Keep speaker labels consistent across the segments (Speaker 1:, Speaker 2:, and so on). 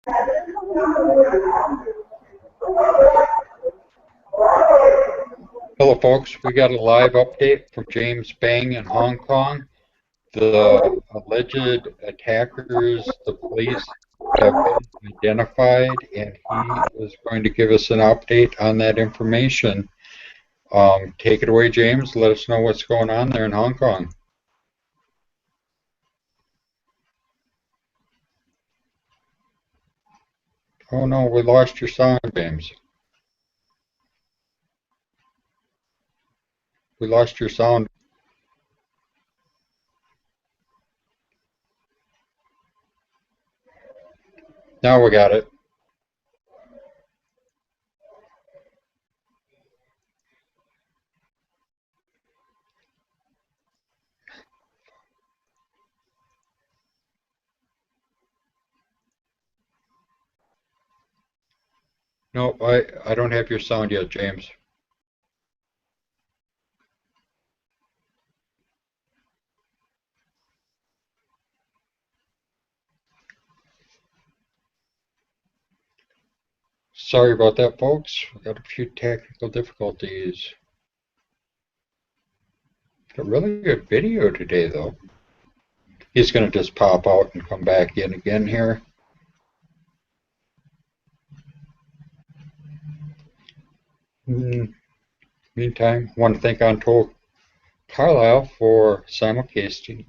Speaker 1: Hello folks, we got a live update from James Bang in Hong Kong. The alleged attackers, the police, have been identified, and he is going to give us an update on that information. Take it away, James. Let us know what's going on there in Hong Kong. Oh no, we lost your sound, James. We lost your sound. Now we got it. No, I don't have your sound yet, James. Sorry about that, folks. We got a few technical difficulties. Got a really good video today, though. He's going to just pop out and come back in again here. Meantime, I want to thank Untold Carlisle for simulcasting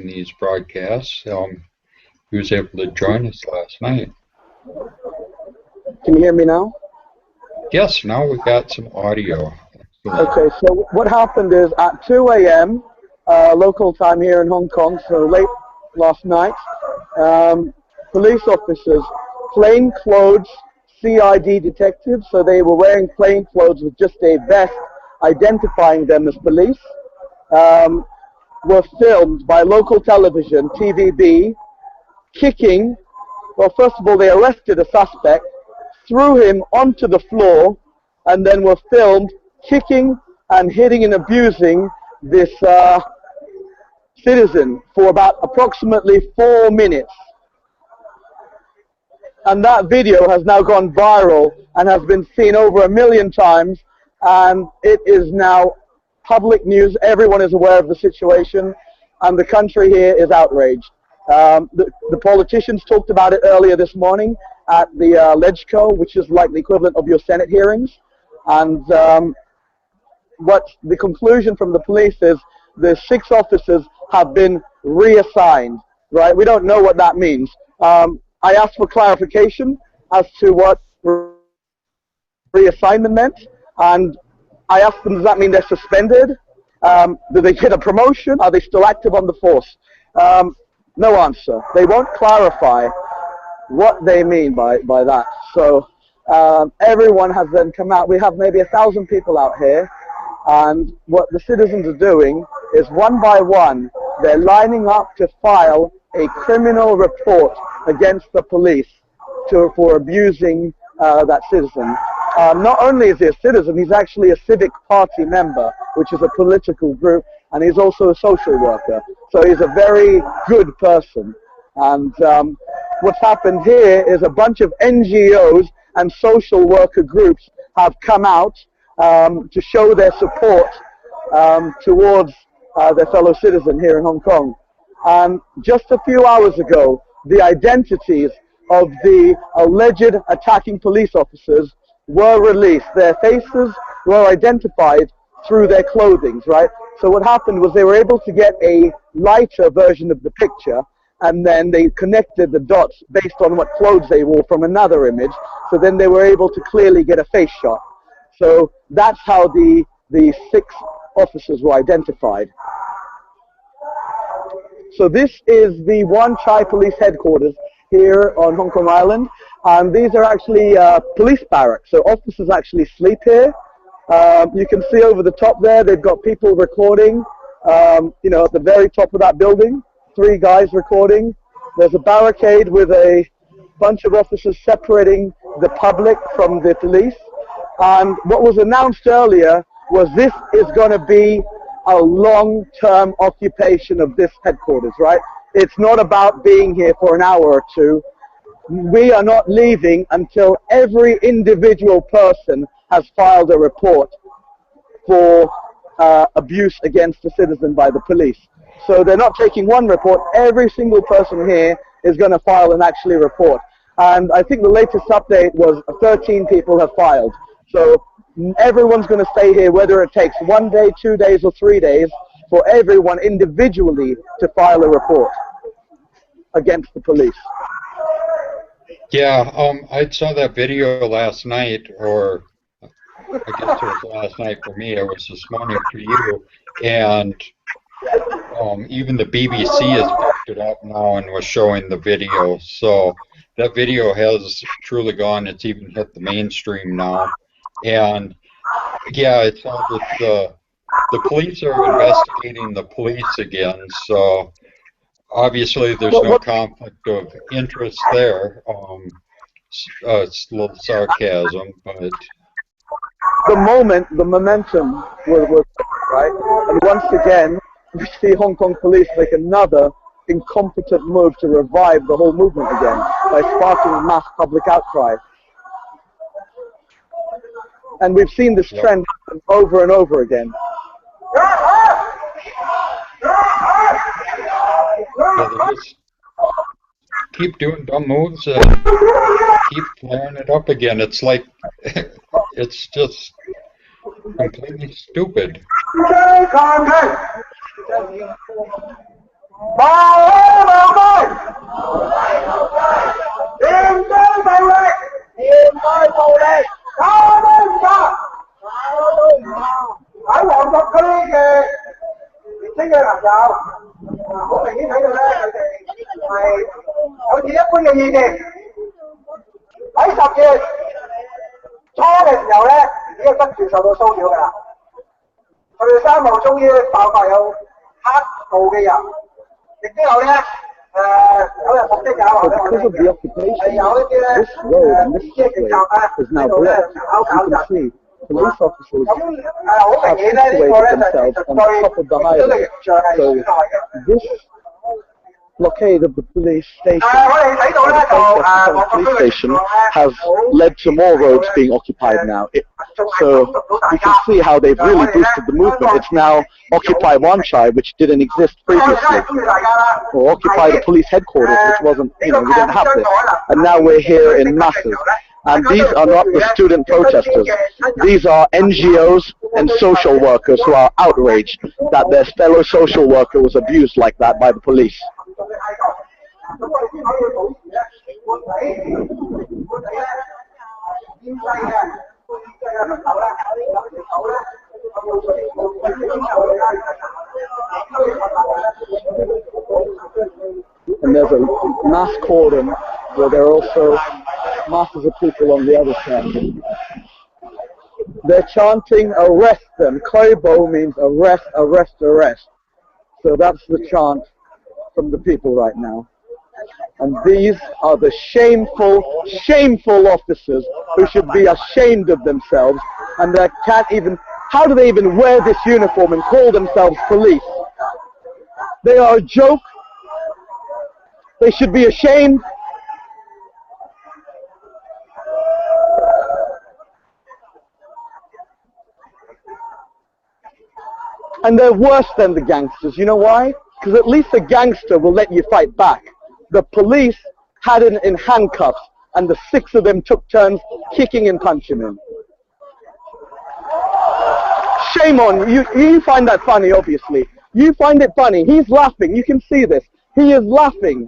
Speaker 1: these broadcasts. He was able to join us last night.
Speaker 2: Can you hear me now?
Speaker 1: Yes, now we've got some audio.
Speaker 2: Okay, so what happened is at 2 a.m. Local time here in Hong Kong, so late last night, police officers, plainclothes CID detectives, so they were wearing plain clothes with just a vest identifying them as police, were filmed by local television, TVB, kicking. Well, first of all, they arrested a suspect, threw him onto the floor, and then were filmed kicking and hitting and abusing this citizen for about approximately 4 minutes. And that video has now gone viral and has been seen over 1 million times, and it is now public news. Everyone is aware of the situation, and the country here is outraged. The politicians talked about it earlier this morning at the LegCo, which is like the equivalent of your Senate hearings. And what the conclusion from the police is, the 6 officers have been reassigned, right? We don't know what that means. I asked for clarification as to what reassignment meant, and I asked them, does that mean they're suspended? Do they get a promotion? Are they still active on the force? No answer. They won't clarify what they mean by that. So everyone has then come out. We have maybe 1,000 people out here, and what the citizens are doing is one by one, they're lining up to file a criminal report against the police for abusing that citizen. Not only is he a citizen, he's actually a civic party member, which is a political group, and he's also a social worker. So he's a very good person. And what's happened here is a bunch of NGOs and social worker groups have come out to show their support towards their fellow citizen here in Hong Kong. And just a few hours ago, the identities of the alleged attacking police officers were released. Their faces were identified through their clothing, right? So what happened was they were able to get a lighter version of the picture, and then they connected the dots based on what clothes they wore from another image. So then they were able to clearly get a face shot. So that's how the 6 officers were identified. So this is the Wan Chai Police Headquarters here on Hong Kong Island, and these are actually police barracks. So officers actually sleep here. You can see over the top there, they've got people recording, you know, at the very top of that building, 3 guys recording. There's a barricade with a bunch of officers separating the public from the police. And what was announced earlier was this is going to be a long-term occupation of this headquarters, right? It's not about being here for an hour or two. we are not leaving until every individual person has filed a report for abuse against a citizen by the police. So they're not taking one report. Every single person here is going to file and actually report. And I think the latest update was 13 people have filed. So everyone's going to stay here, whether it takes 1 day, 2 days, or 3 days, for everyone individually to file a report against the police.
Speaker 1: Yeah, I saw that video last night, or I guess it was last night for me. It was this morning for you, and even the BBC has picked it up now and was showing the video. So that video has truly gone. It's even hit the mainstream now, and yeah, it's all that the police are investigating the police again. So obviously, there's no conflict of interest there. It's a little sarcasm, but
Speaker 2: the momentum was right, and once again, we see Hong Kong police make another incompetent move to revive the whole movement again by sparking mass public outcry. And we've seen this trend happen over and over again.
Speaker 1: yeah, they just keep doing dumb moves and keep flaring it up again. It's like it's just completely stupid.
Speaker 2: Because of the occupation, this road and this footway is now blocked. As you can see, police officers have situated themselves on top of the highway. So this blockade of the police station, the police station, has led to more roads being occupied now. So you can see how they've really boosted the movement. It's now Occupy Wan Chai, which didn't exist previously, or Occupy the police headquarters, which wasn't, we didn't have this. And now we're here in masses. And these are not the student protesters. These are NGOs and social workers who are outraged that their fellow social worker was abused like that by the police. And there's a mass cordon where there are also masses of people on the other side. They're chanting, arrest them. Koibo means arrest, arrest, arrest. So that's the chant from the people right now. And these are the shameful, shameful officers who should be ashamed of themselves, and they can't even, how do they even wear this uniform and call themselves police? They are a joke. They should be ashamed. And they're worse than the gangsters. You know why? Because at least a gangster will let you fight back. The police had him in handcuffs, and the 6 of them took turns kicking and punching him. Shame on you. You find that funny, obviously. You find it funny. He's laughing. You can see this. He is laughing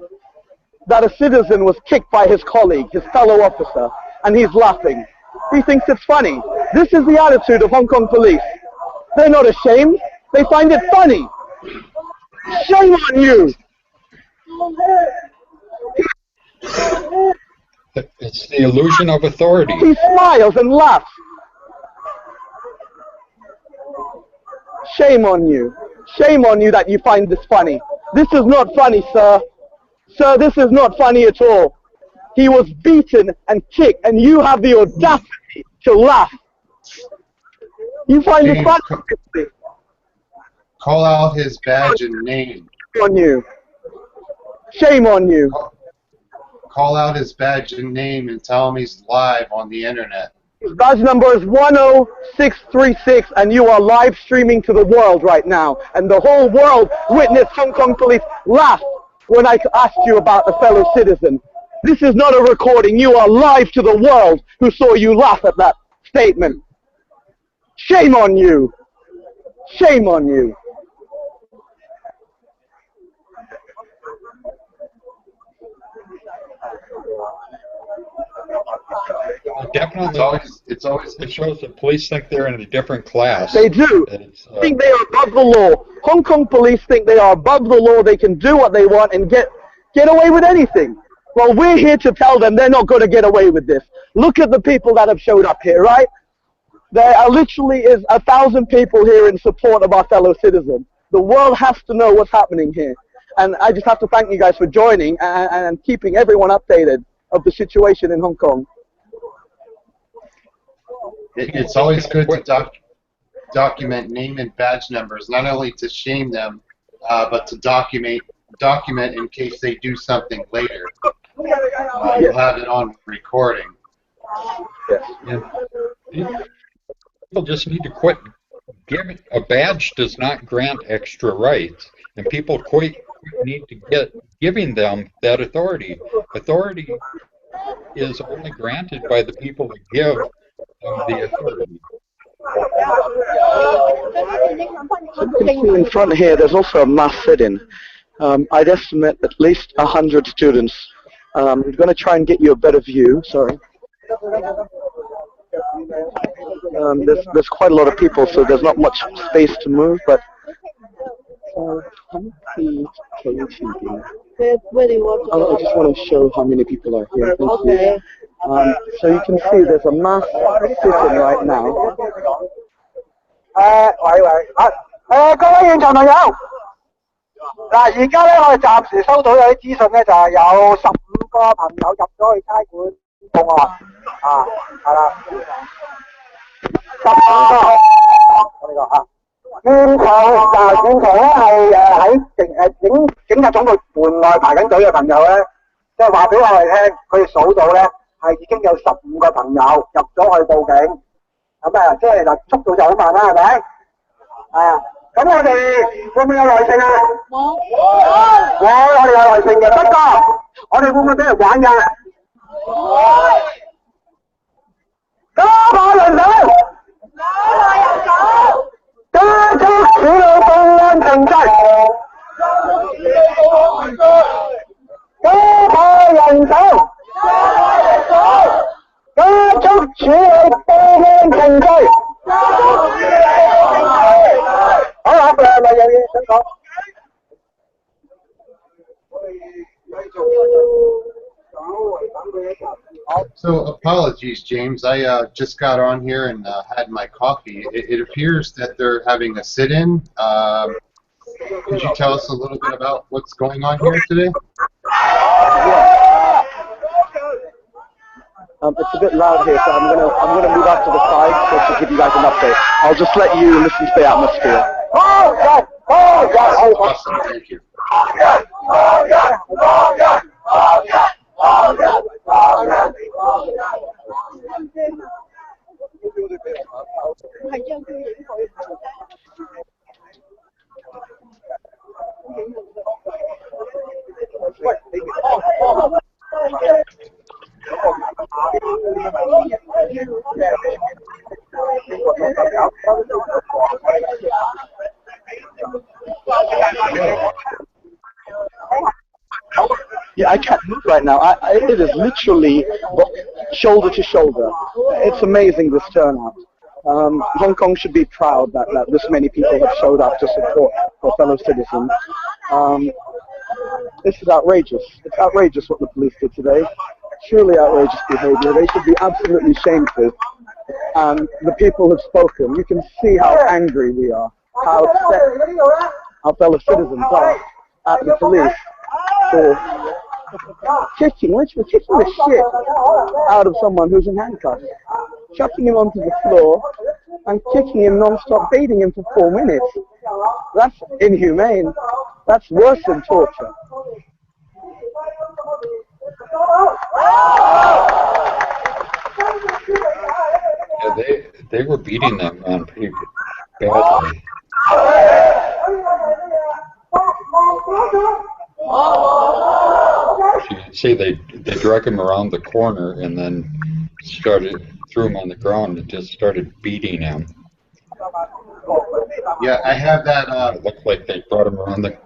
Speaker 2: that a citizen was kicked by his colleague, his fellow officer, and he's laughing. He thinks it's funny. This is the attitude of Hong Kong police. They're not ashamed. They find it funny. Shame on you.
Speaker 1: It's the illusion of authority.
Speaker 2: He smiles and laughs. Shame on you. Shame on you that you find this funny. This is not funny, sir. Sir, this is not funny at all. He was beaten and kicked, and you have the audacity to laugh. You find this funny?
Speaker 3: Call out his badge and name.
Speaker 2: Shame on you. Shame on you.
Speaker 3: Call out his badge and name and tell him he's live on the internet.
Speaker 2: His badge number is 10636, and you are live streaming to the world right now. And the whole world witnessed Hong Kong police laugh when I asked you about a fellow citizen. This is not a recording. You are live to the world who saw you laugh at that statement. Shame on you. Shame on you.
Speaker 1: Definitely,
Speaker 3: it's always
Speaker 1: it shows that police think they're in a different class.
Speaker 2: They do. Think they are above the law. Hong Kong police think they are above the law. They can do what they want and get away with anything. Well, we're here to tell them they're not going to get away with this. Look at the people that have showed up here, right? There are literally is 1,000 people here in support of our fellow citizen. The world has to know what's happening here. And I just have to thank you guys for joining and keeping everyone updated of the situation in Hong Kong.
Speaker 3: It's always good to document name and badge numbers, not only to shame them, but to document in case they do something later. You'll have it on recording.
Speaker 1: Yeah. People just need to quit giving. A badge does not grant extra rights, and people need to get giving them that authority. Authority is only granted by the people that give them the authority.
Speaker 2: So you can see in front here, there's also a mass sit-in. I'd estimate at least 100 students. I'm going to try and get you a better view. Sorry. There's quite a lot of people, so there's not much space to move. But I just want to show how many people are here. Thank you. So you can see there's a mass sit-in right now.
Speaker 4: 各位現場朋友，嗱，而家咧我哋暫時收到有啲資訊咧，就係有15個朋友入咗去差館報案，係啦，15個，我呢個現場咧係喺警察總部門內排緊隊嘅朋友咧，即係話俾我哋聽，佢哋數到咧係已經有15個朋友入咗去報警，咁啊，即係嗱速度就好慢啦，係咪？咁我哋會唔會有耐性啊？冇。我哋有耐性嘅，不過我哋會唔會俾人玩㗎？會。加把人手。加速處理報案程序。加把人手。加速處理報案程序。好啦，咪有嘢想講。
Speaker 3: So apologies, James. I just got on here and had my coffee. It appears that they're having a sit-in. Could you tell us a little bit about what's going on here today?
Speaker 2: It's a bit loud here, so I'm gonna move out to the side so to give you guys an update. I'll just let you listen to the atmosphere.
Speaker 3: Awesome, thank you.
Speaker 2: Yeah, I can't move right now. It is literally shoulder to shoulder. It's amazing, this turnout. Hong Kong should be proud that this many people have showed up to support their fellow citizens. This is outrageous. It's outrageous what the police did today. Truly outrageous behavior. They should be absolutely shameful. And the people have spoken. You can see how angry we are, how upset our fellow citizens are at the police for literally kicking the shit out of someone who's in handcuffs, chucking him onto the floor and kicking him non-stop, beating him for 4 minutes. That's inhumane. That's worse than torture.
Speaker 1: Yeah, they were beating them on pretty badly. So you can see they drug him around the corner and then threw him on the ground and just started beating him.
Speaker 3: Yeah, I have that.
Speaker 1: It looked like they brought him around the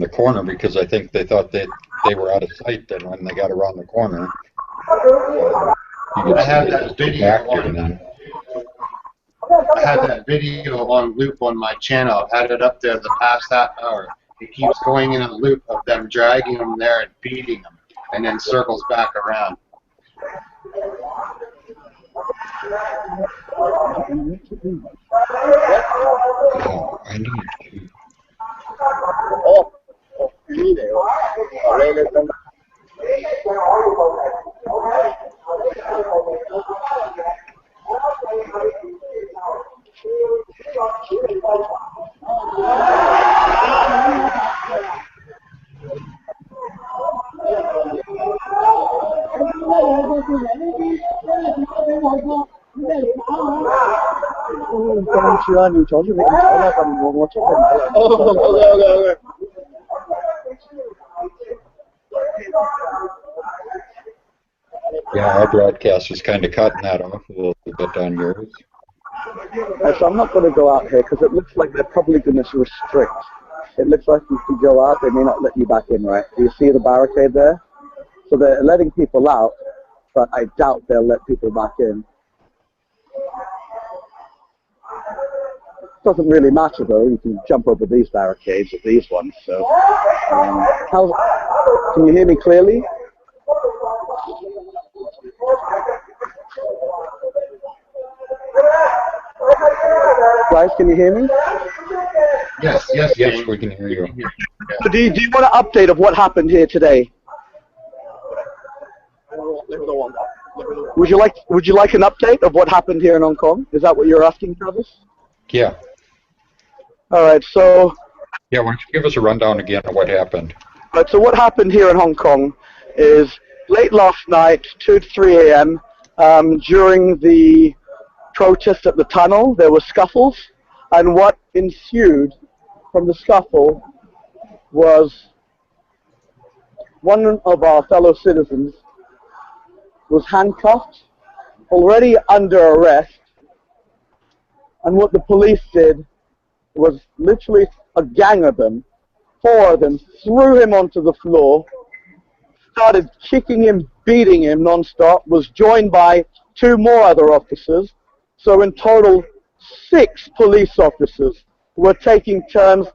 Speaker 1: corner because I think they thought that they were out of sight. Then when they got around the corner,
Speaker 3: I have that video. I had that video on loop on my channel. I've had it up there the past half hour. It keeps going in a loop of them dragging him there and beating him, and then circles back around.
Speaker 1: Oh, I need to. Yeah, our broadcast is kind of cutting that off a little bit on yours.
Speaker 2: So I'm not going to go out here because it looks like they're probably going to restrict. It looks like if you go out, they may not let you back in, right? Do you see the barricade there? So they're letting people out, but I doubt they'll let people back in. Doesn't really matter though. You can jump over these barricades or these ones. So, can you hear me clearly? Guys, can you hear me?
Speaker 1: Yes, we can hear you.
Speaker 2: So do you want an update of what happened here today? Would you like an update of what happened here in Hong Kong? Is that what you're asking, Travis?
Speaker 1: Yeah.
Speaker 2: All right. So.
Speaker 1: Yeah. Why don't you give us a rundown again of what happened?
Speaker 2: Right. So what happened here in Hong Kong is late last night, 2 to 3 a.m. During the protest at the tunnel, there were scuffles, and what ensued from the scuffle was one of our fellow citizens was handcuffed, already under arrest, and what the police did was literally a gang of them, 4 of them, threw him onto the floor, started kicking him, beating him non-stop, was joined by 2 more other officers. So in total, 6 police officers were taking turns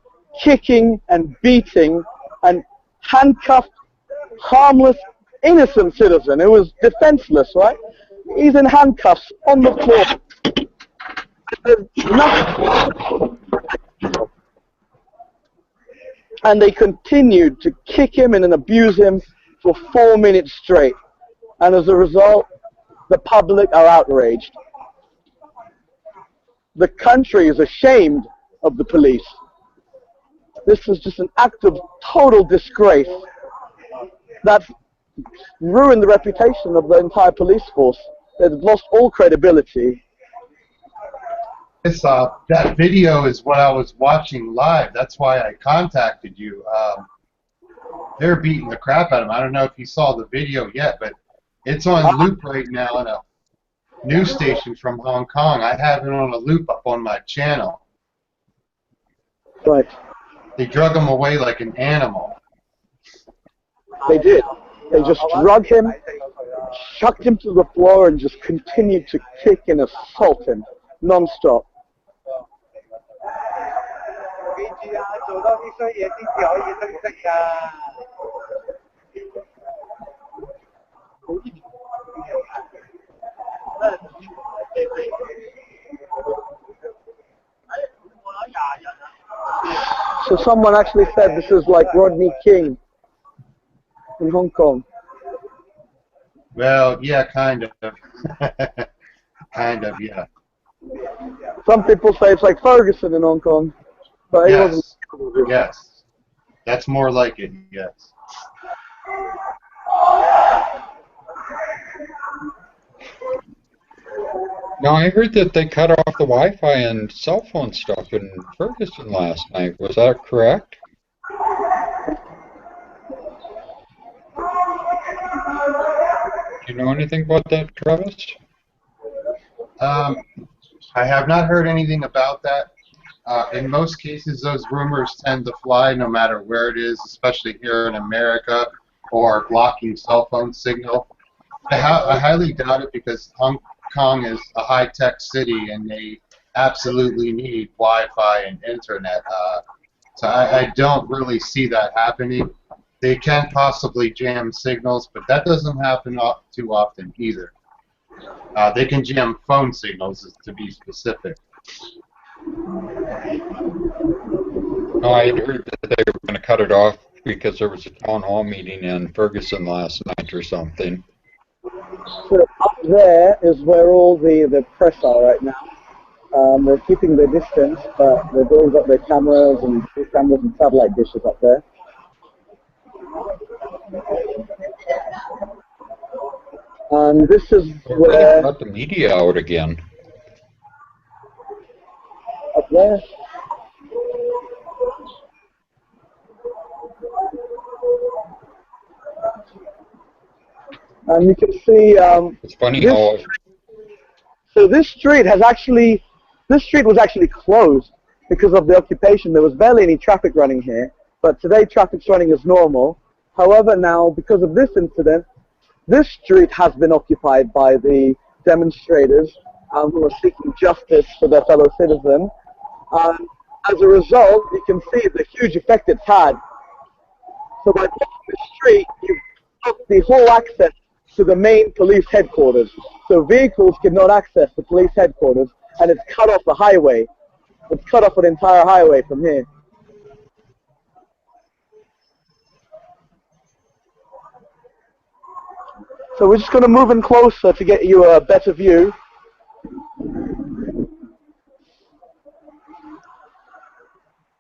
Speaker 2: kicking and beating and handcuffed harmless, innocent citizen who was defenseless, right? He's in handcuffs on the floor. There's nothing. And they continued to kick him and abuse him for 4 minutes straight. And as a result, the public are outraged. The country is ashamed of the police. This was just an act of total disgrace that's ruined the reputation of the entire police force. They've lost all credibility.
Speaker 3: That video is what I was watching live. That's why I contacted you. They're beating the crap out of him. I don't know if you saw the video yet, but it's on loop right now on a news station from Hong Kong. I have it on a loop up on my channel.
Speaker 2: Right.
Speaker 3: They drug him away like an animal.
Speaker 2: They did. They just drug him, chucked him to the floor, and just continued to kick and assault him non-stop. So someone actually said this is like Rodney King in Hong Kong.
Speaker 3: Well, yeah, kind of. Kind of, yeah.
Speaker 2: Some people say it's like Ferguson in Hong Kong, but he wasn't.
Speaker 3: Yes. That's more like it, yes.
Speaker 1: Now, I heard that they cut off the Wi-Fi and cell phone stuff in Ferguson last night. Was that correct? Do you know anything about that, Travis?
Speaker 3: I have not heard anything about that. In most cases, those rumors tend to fly no matter where it is, especially here in America, or blocking cell phone signal. I highly doubt it because Hong Kong is a high-tech city and they absolutely need Wi-Fi and internet. So I don't really see that happening. They can possibly jam signals, but that doesn't happen too often either. They can jam phone signals, to be specific.
Speaker 1: No, I had heard that they were going to cut it off because there was a town hall meeting in Ferguson last night or something.
Speaker 2: So up there is where all the press are right now. They're keeping their distance, but they've all got their cameras and satellite dishes up there. And this is where...
Speaker 1: Let the media out again.
Speaker 2: Up there. And you can see...
Speaker 1: it's funny how...
Speaker 2: So this street was actually closed because of the occupation. There was barely any traffic running here, but today traffic's running as normal. However, now, because of this incident, this street has been occupied by the demonstrators who are seeking justice for their fellow citizen. As a result, you can see the huge effect it's had. So by blocking the street, you block the whole access to the main police headquarters. So vehicles cannot access the police headquarters, and it's cut off the highway. It's cut off an entire highway from here. So we're just going to move in closer to get you a better view.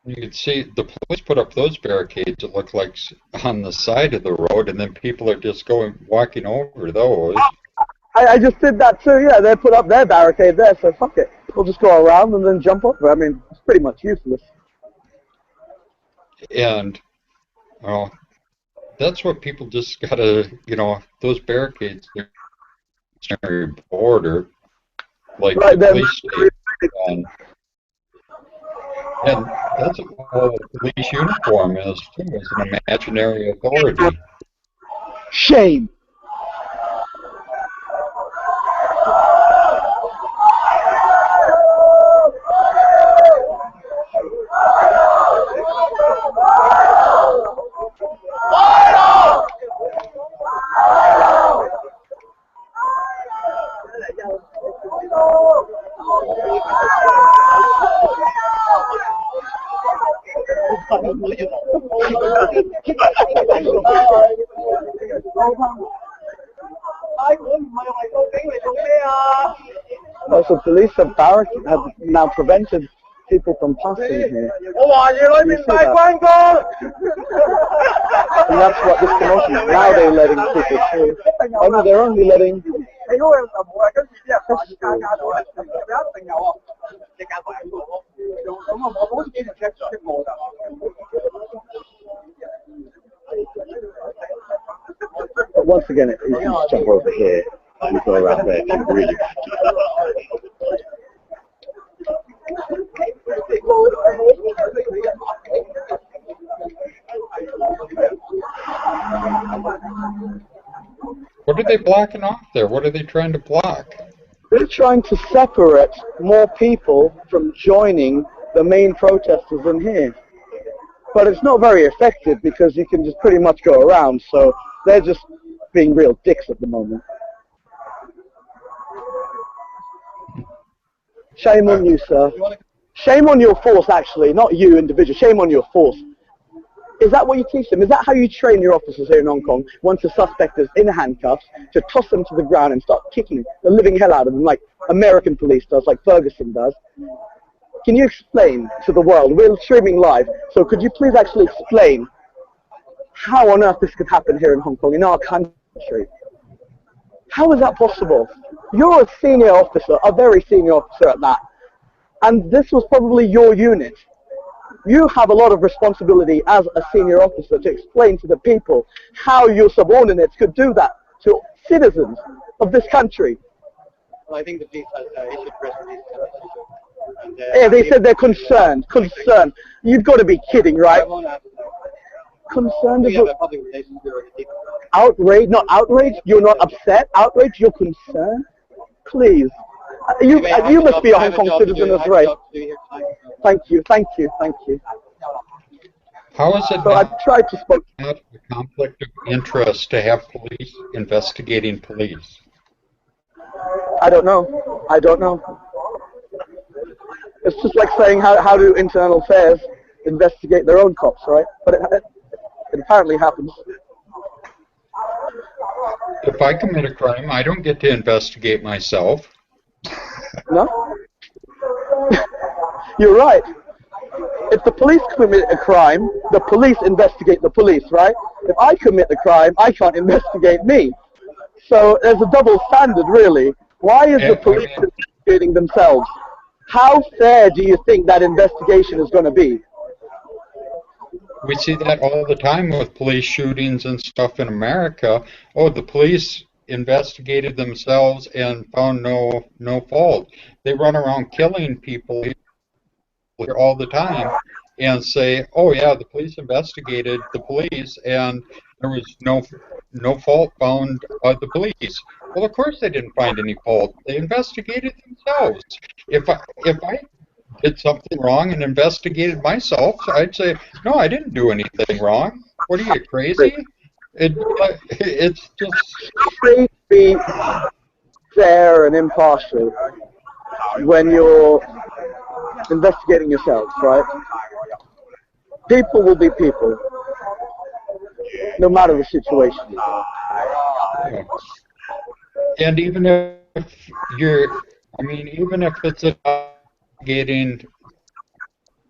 Speaker 1: You can see the police put up those barricades that look like on the side of the road, and then people are just walking over those.
Speaker 2: I just did that too, yeah. They put up their barricade there, so fuck it. We'll just go around and then jump over. I mean, it's pretty much useless.
Speaker 1: And, well, that's what people just gotta, those barricades, they're border, like
Speaker 2: right,
Speaker 1: the police station. And that's what the police uniform is, too, is an imaginary authority.
Speaker 2: Shame. Also, police have now prevented people from passing here. And that's what this commotion is. Now they're letting people through. Oh no, they're only letting... But once again, you just jump over here and go around there to really...
Speaker 1: What are they blocking off there? What are they trying to block?
Speaker 2: They're trying to separate more people from joining the main protesters in here. But it's not very effective because you can just pretty much go around, so they're just being real dicks at the moment. Shame on you, sir. Shame on your force, actually, not you, individual. Shame on your force. Is that what you teach them? Is that how you train your officers here in Hong Kong? Once a suspect is in handcuffs, to toss them to the ground and start kicking the living hell out of them like American police does, like Ferguson does? Can you explain to the world? We're streaming live, so could you please actually explain how on earth this could happen here in Hong Kong, in our country? How is that possible? You're a senior officer, a very senior officer at that, and this was probably your unit. You have a lot of responsibility as a senior officer to explain to the people how your subordinates could do that to citizens of this country.
Speaker 5: Well, I think the police has issued press releases and
Speaker 2: Yeah, they said they're concerned. Concerned. You've got to be kidding, right? Concerned
Speaker 5: We have a
Speaker 2: about
Speaker 5: public relations bureau.
Speaker 2: outrage? Not outrage? You're not upset? Outrage? You're concerned? Please. You must be a Hong Kong citizen as well. Thank you, thank you, thank you.
Speaker 1: How is it
Speaker 2: So I
Speaker 1: not
Speaker 2: tried to speak.
Speaker 1: a conflict of interest to have police investigating police?
Speaker 2: I don't know. I don't know. It's just like saying how do internal affairs investigate their own cops, right? But it apparently happens.
Speaker 1: If I commit a crime, I don't get to investigate myself.
Speaker 2: No? You're right. If the police commit a crime, the police investigate the police, right? If I commit a crime, I can't investigate me. So there's a double standard, really. Why is the police investigating themselves? How fair do you think that investigation is going to be?
Speaker 1: We see that all the time with police shootings and stuff in America. Oh, the police investigated themselves and found no fault. They run around killing people here all the time and say, oh yeah, the police investigated the police and there was no fault found by the police. Well, of course they didn't find any fault. They investigated themselves. If I did something wrong and investigated myself, I'd say, no, I didn't do anything wrong. What are you, crazy? It's just...
Speaker 2: Please be fair and impartial when you're investigating yourselves, right? People will be people, no matter the situation.
Speaker 1: And even if even if it's investigating,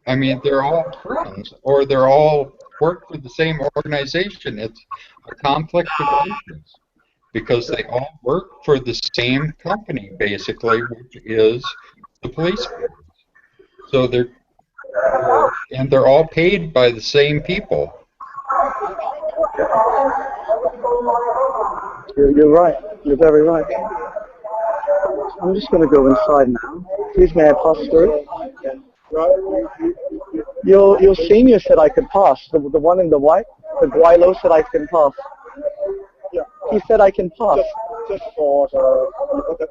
Speaker 1: they're all friends or they're all work for the same organization. It's a conflict of interest because they all work for the same company, basically, which is the police force. So they're all paid by the same people.
Speaker 2: You're right. You're very right. I'm just going to go inside now. Please may I pass through? Your senior said I could pass. The one in the white, the Guaylo said I can pass. He said I can pass.
Speaker 5: Just for the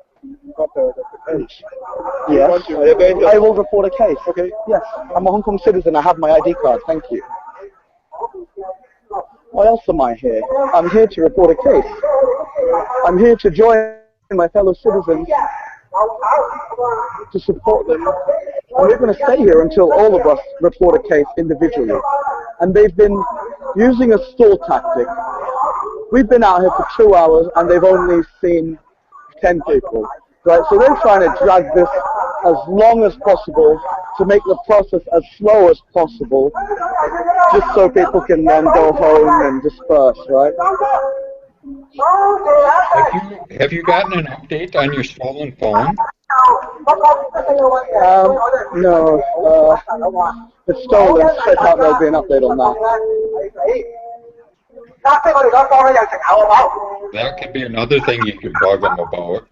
Speaker 5: case.
Speaker 2: Yes. I will report a case. Okay. Yes. I'm a Hong Kong citizen. I have my ID card. Thank you. Why else am I here? I'm here to report a case. I'm here to join my fellow citizens to support them. And we're going to stay here until all of us report a case individually. And they've been using a stall tactic. We've been out here for 2 hours and they've only seen 10 people. Right? So they're trying to drag this as long as possible to make the process as slow as possible, just so people can then go home and disperse, right?
Speaker 1: Have you gotten an update on your stolen phone?
Speaker 2: No. It's stolen. I thought there'll be an update on that.
Speaker 1: That could be another thing you could bug them about.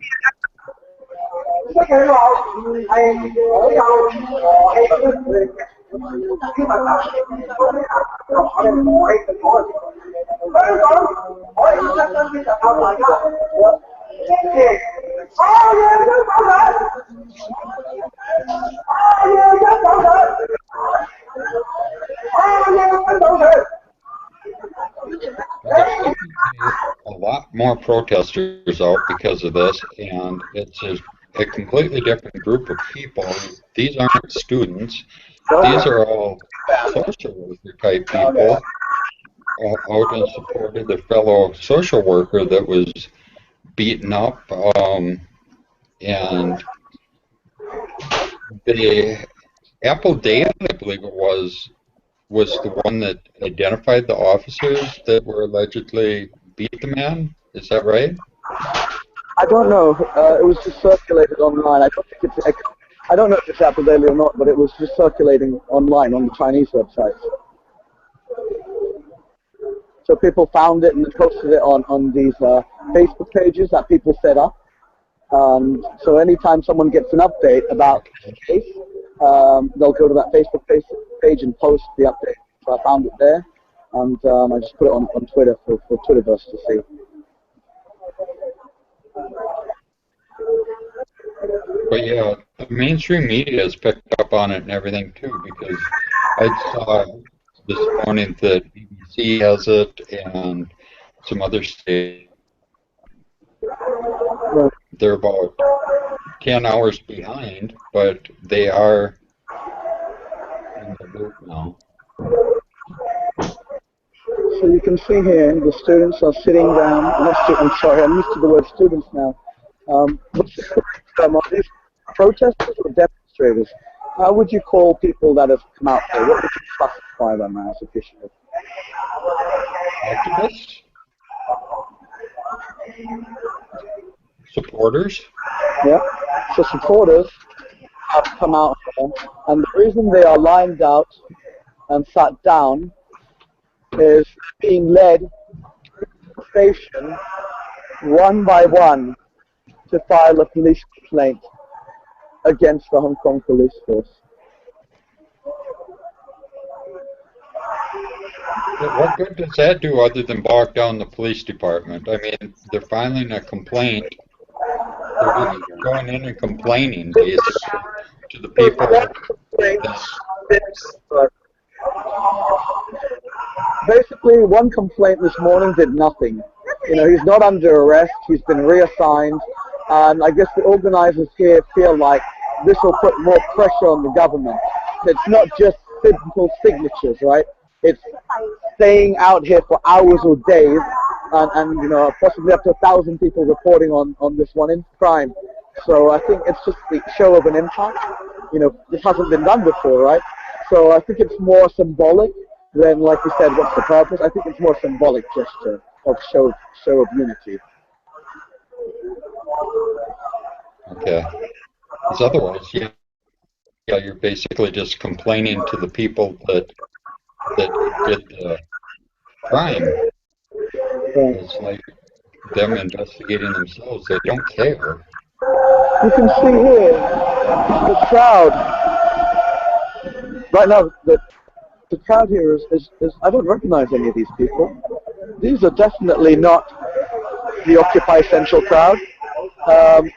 Speaker 1: A lot more protesters out because of this, and it's a completely different group of people. These aren't students. These are all social worker type people out in support of their fellow social worker that was beaten up. And the Apple Daily, I believe it was the one that identified the officers that were allegedly beat the man. Is that right?
Speaker 2: I don't know. It was just circulated online. I don't know if it's Apple Daily or not, but it was just circulating online on the Chinese websites. So people found it and posted it on these Facebook pages that people set up. So anytime someone gets an update about the case, they'll go to that Facebook page and post the update. So I found it there, and I just put it on Twitter for Twitterverse to see.
Speaker 1: But yeah, the mainstream media has picked up on it and everything too, because I saw this morning that BBC has it and some other states. They're about 10 hours behind, but they are in the loop now.
Speaker 2: So you can see here, the students are sitting down. I'm sorry, I'm used to the word students now. Are these protesters or demonstrators? How would you call people that have come out there? What would you classify them as officially?
Speaker 1: Activists? Supporters?
Speaker 2: Yeah. So supporters have come out here, and the reason they are lined out and sat down is being led to the station one by one to file a police complaint against the Hong Kong police force.
Speaker 1: What good does that do other than bog down the police department? I mean, they're filing a complaint. They're just going in and complaining, basically, to the people.
Speaker 2: Basically, one complaint this morning did nothing. You know, he's not under arrest. He's been reassigned. And I guess the organizers here feel like this will put more pressure on the government. It's not just simple signatures, right? It's staying out here for hours or days, and you know, possibly up to 1,000 people reporting on this one crime. So I think it's just the show of an impact. You know, this hasn't been done before, right? So I think it's more symbolic than, like you said, what's the purpose? I think it's more symbolic gesture of show of unity.
Speaker 1: Okay. Because otherwise, yeah, you're basically just complaining to the people that did the crime. It's like them investigating themselves. They don't care.
Speaker 2: You can see here the crowd. Right now, the crowd here is I don't recognize any of these people. These are definitely not the Occupy Central crowd.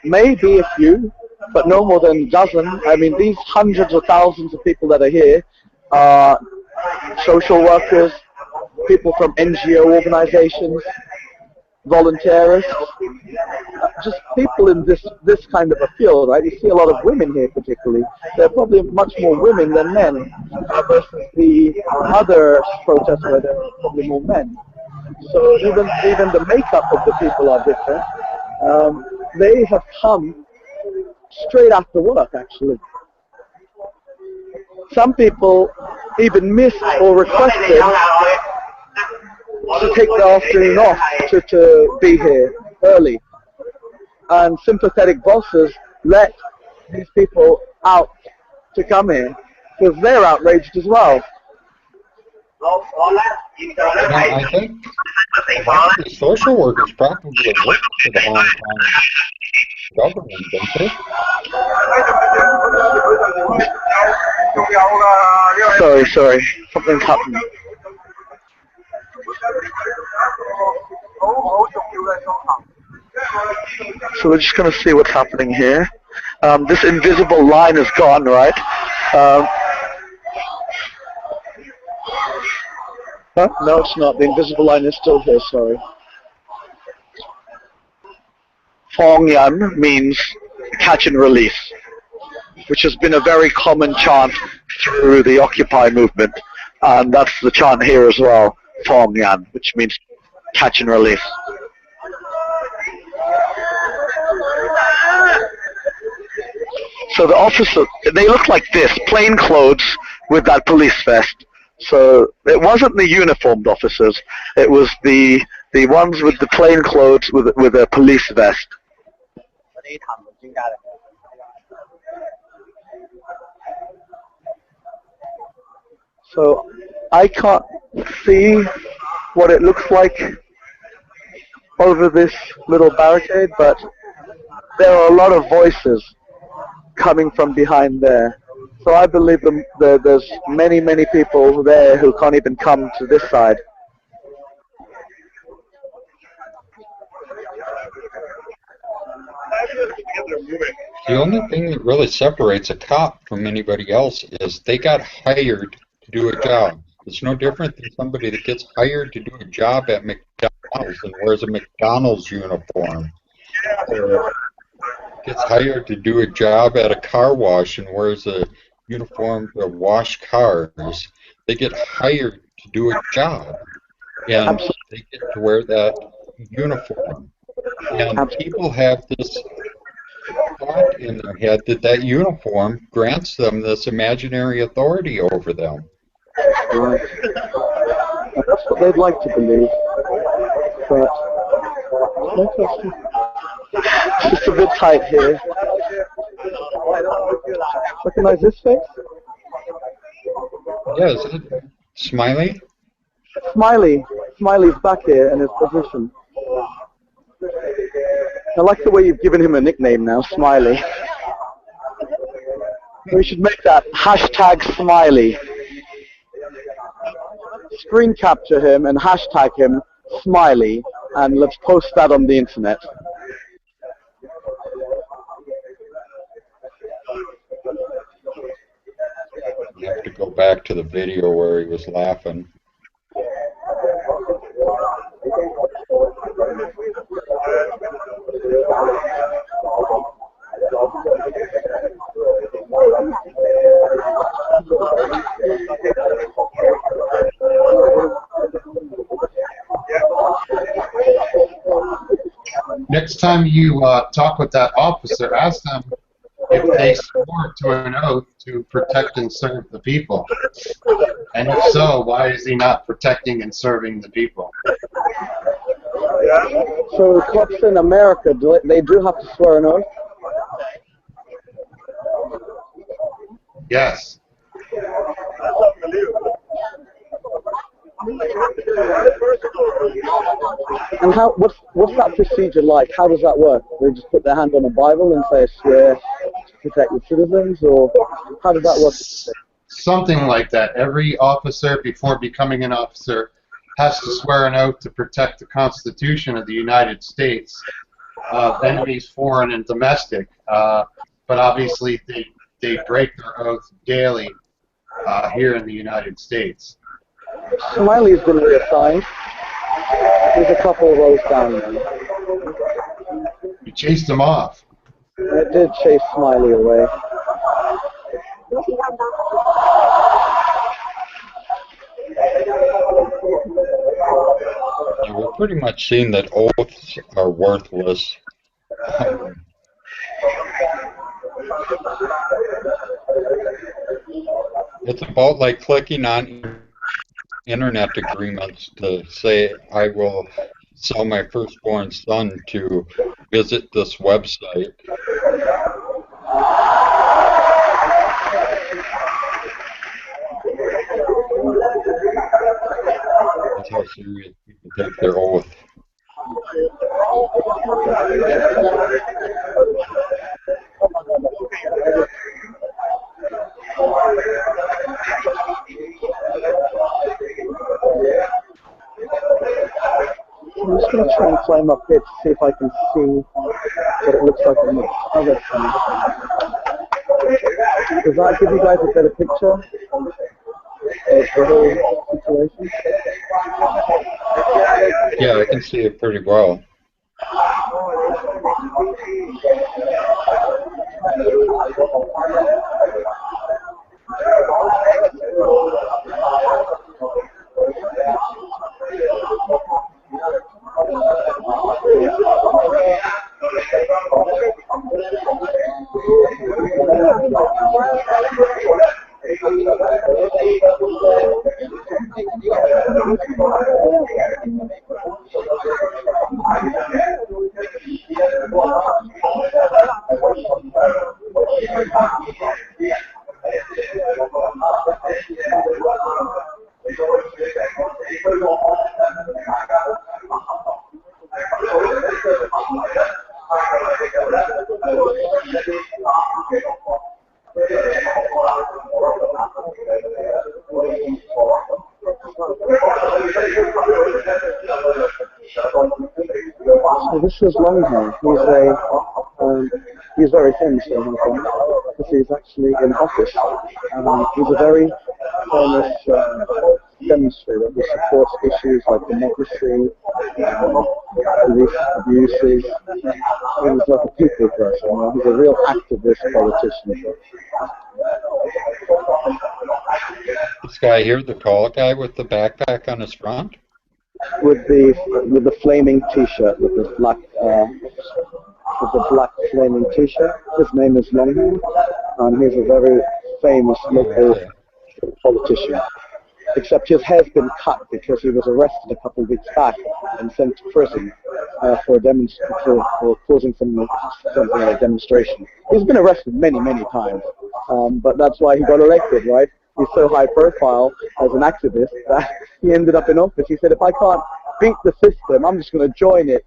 Speaker 2: Maybe a few, but no more than a dozen. I mean, these hundreds of thousands of people that are here are social workers, people from NGO organizations, volunteers, just people in this kind of a field, right? You see a lot of women here particularly. There are probably much more women than men versus the other protests where there are probably more men. So even the makeup of the people are different. They have come straight after work, actually. Some people even missed or requested to take the afternoon off to be here early. And sympathetic bosses let these people out to come here because they're outraged as well.
Speaker 1: I think the social workers probably work for the Hong Kong government, don't they?
Speaker 2: Sorry, something's happening. So we're just going to see what's happening here. This invisible line is gone, right? Huh? No, it's not. The invisible line is still here, sorry. Fong Yan means catch and release, which has been a very common chant through the Occupy movement. And that's the chant here as well, Fong Yan, which means catch and release. So the officers, they look like this, plain clothes with that police vest. So it wasn't the uniformed officers, it was the ones with the plain clothes with a police vest.
Speaker 5: 啲談論專家嚟。
Speaker 2: So I can't see what it looks like over this little barricade, but there are a lot of voices coming from behind there. So I believe there's many, many people there who can't even come to this side.
Speaker 1: The only thing that really separates a cop from anybody else is they got hired to do a job. It's no different than somebody that gets hired to do a job at McDonald's and wears a McDonald's uniform. Or gets hired to do a job at a car wash and wears a uniform to wash cars. They get hired to do a job, and they get to wear that uniform. And people have this thought in their head that that uniform grants them this imaginary authority over them.
Speaker 2: Right. That's what they'd like to believe. But no question. It's a bit tight here. Recognize this face?
Speaker 1: Yeah, is it Smiley?
Speaker 2: Smiley. Smiley's back here in his position. I like the way you've given him a nickname now, Smiley. We should make that hashtag Smiley. Screen capture him and hashtag him Smiley, and let's post that on the internet.
Speaker 1: You have to go back to the video where he was laughing.
Speaker 3: Next time you talk with that officer, ask them if they swore to an oath to protect and serve the people. And if so, why is he not protecting and serving the people?
Speaker 2: So cops in America, they do have to swear an oath?
Speaker 3: Yes.
Speaker 2: And what's that procedure like? How does that work? They just put their hand on a Bible and say, swear to protect the citizens, or how does that work?
Speaker 3: Something like that. Every officer, before becoming an officer, has to swear an oath to protect the Constitution of the United States, enemies foreign and domestic. But obviously they break their oath daily here in the United States.
Speaker 2: Smiley's been reassigned. There's a couple of rows down there.
Speaker 3: You chased him off.
Speaker 2: I did chase Smiley away.
Speaker 1: Yeah, we're pretty much seeing that oaths are worthless. It's about like clicking on internet agreements to say, I will sell my firstborn son to visit this website. That's how serious people take their oath.
Speaker 2: I'm just going to try and climb up here to see if I can see what it looks like on the other side. Does that give you guys a better picture of the whole situation?
Speaker 1: Yeah, I can see it pretty well.
Speaker 2: So this is Longhair. He's very famous in Hong Kong because he's actually in office. He's a very famous demonstrator who supports issues like democracy, police abuses. He's like a people person. You know? He's a real activist politician.
Speaker 1: This guy here, the tall guy with the backpack on his front?
Speaker 2: With the flaming T-shirt with the black flaming T-shirt. His name is Longhair, and he's a very famous local politician. Except his hair's been cut because he was arrested a couple of weeks back and sent to prison for causing something like a demonstration. He's been arrested many times, but that's why he got elected, right? He's so high profile as an activist that he ended up in office. He said, if I can't beat the system, I'm just going to join it.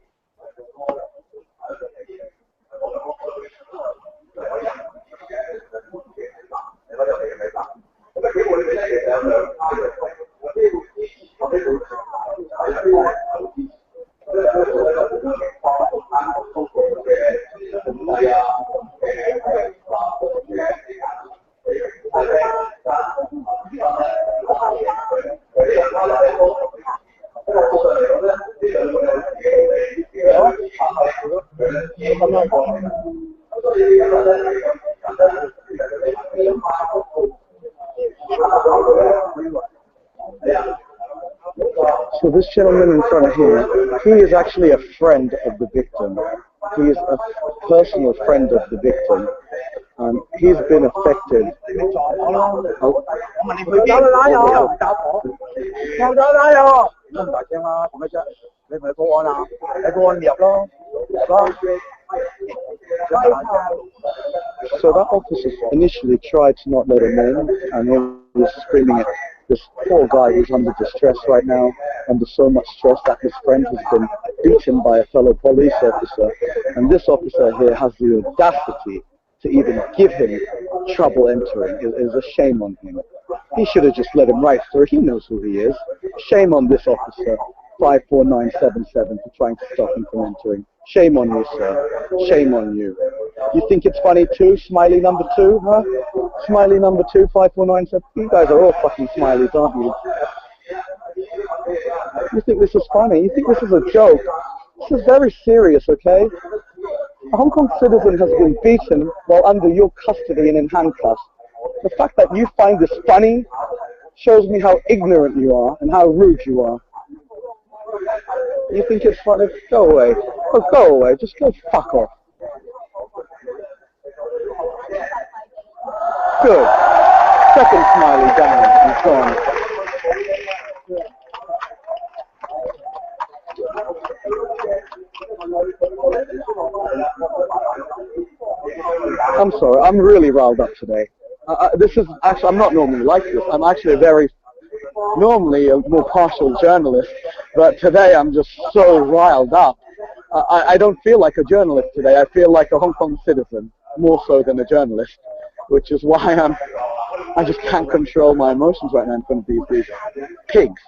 Speaker 2: So this gentleman in front of him, he is actually a friend of the victim. He is a personal friend of the victim. He's been affected. So that officer initially tried to not let him in, and he was screaming at this poor guy who's under distress right now, under so much stress that his friend has been beaten by a fellow police officer. And this officer here has the audacity to even give him trouble entering. It is a shame on him. He should have just let him right through. He knows who he is. Shame on this officer, 54977, for trying to stop him from entering. Shame on you, sir. Shame on you. You think it's funny too, smiley number 2, huh? Smiley number 2, 54977. You guys are all fucking smileys, aren't you? You think this is funny? You think this is a joke? This is very serious, okay? A Hong Kong citizen has been beaten while under your custody and in handcuffs. The fact that you find this funny shows me how ignorant you are and how rude you are. You think it's funny? Go away. Oh, go away. Just go fuck off. Good. Second smiley down and gone. I'm sorry, I'm really riled up today. This is actually, I'm not normally like this. I'm actually normally a more partial journalist, but today I'm just so riled up. I don't feel like a journalist today. I feel like a Hong Kong citizen, more so than a journalist, which is why I just can't control my emotions right now in front of these pigs.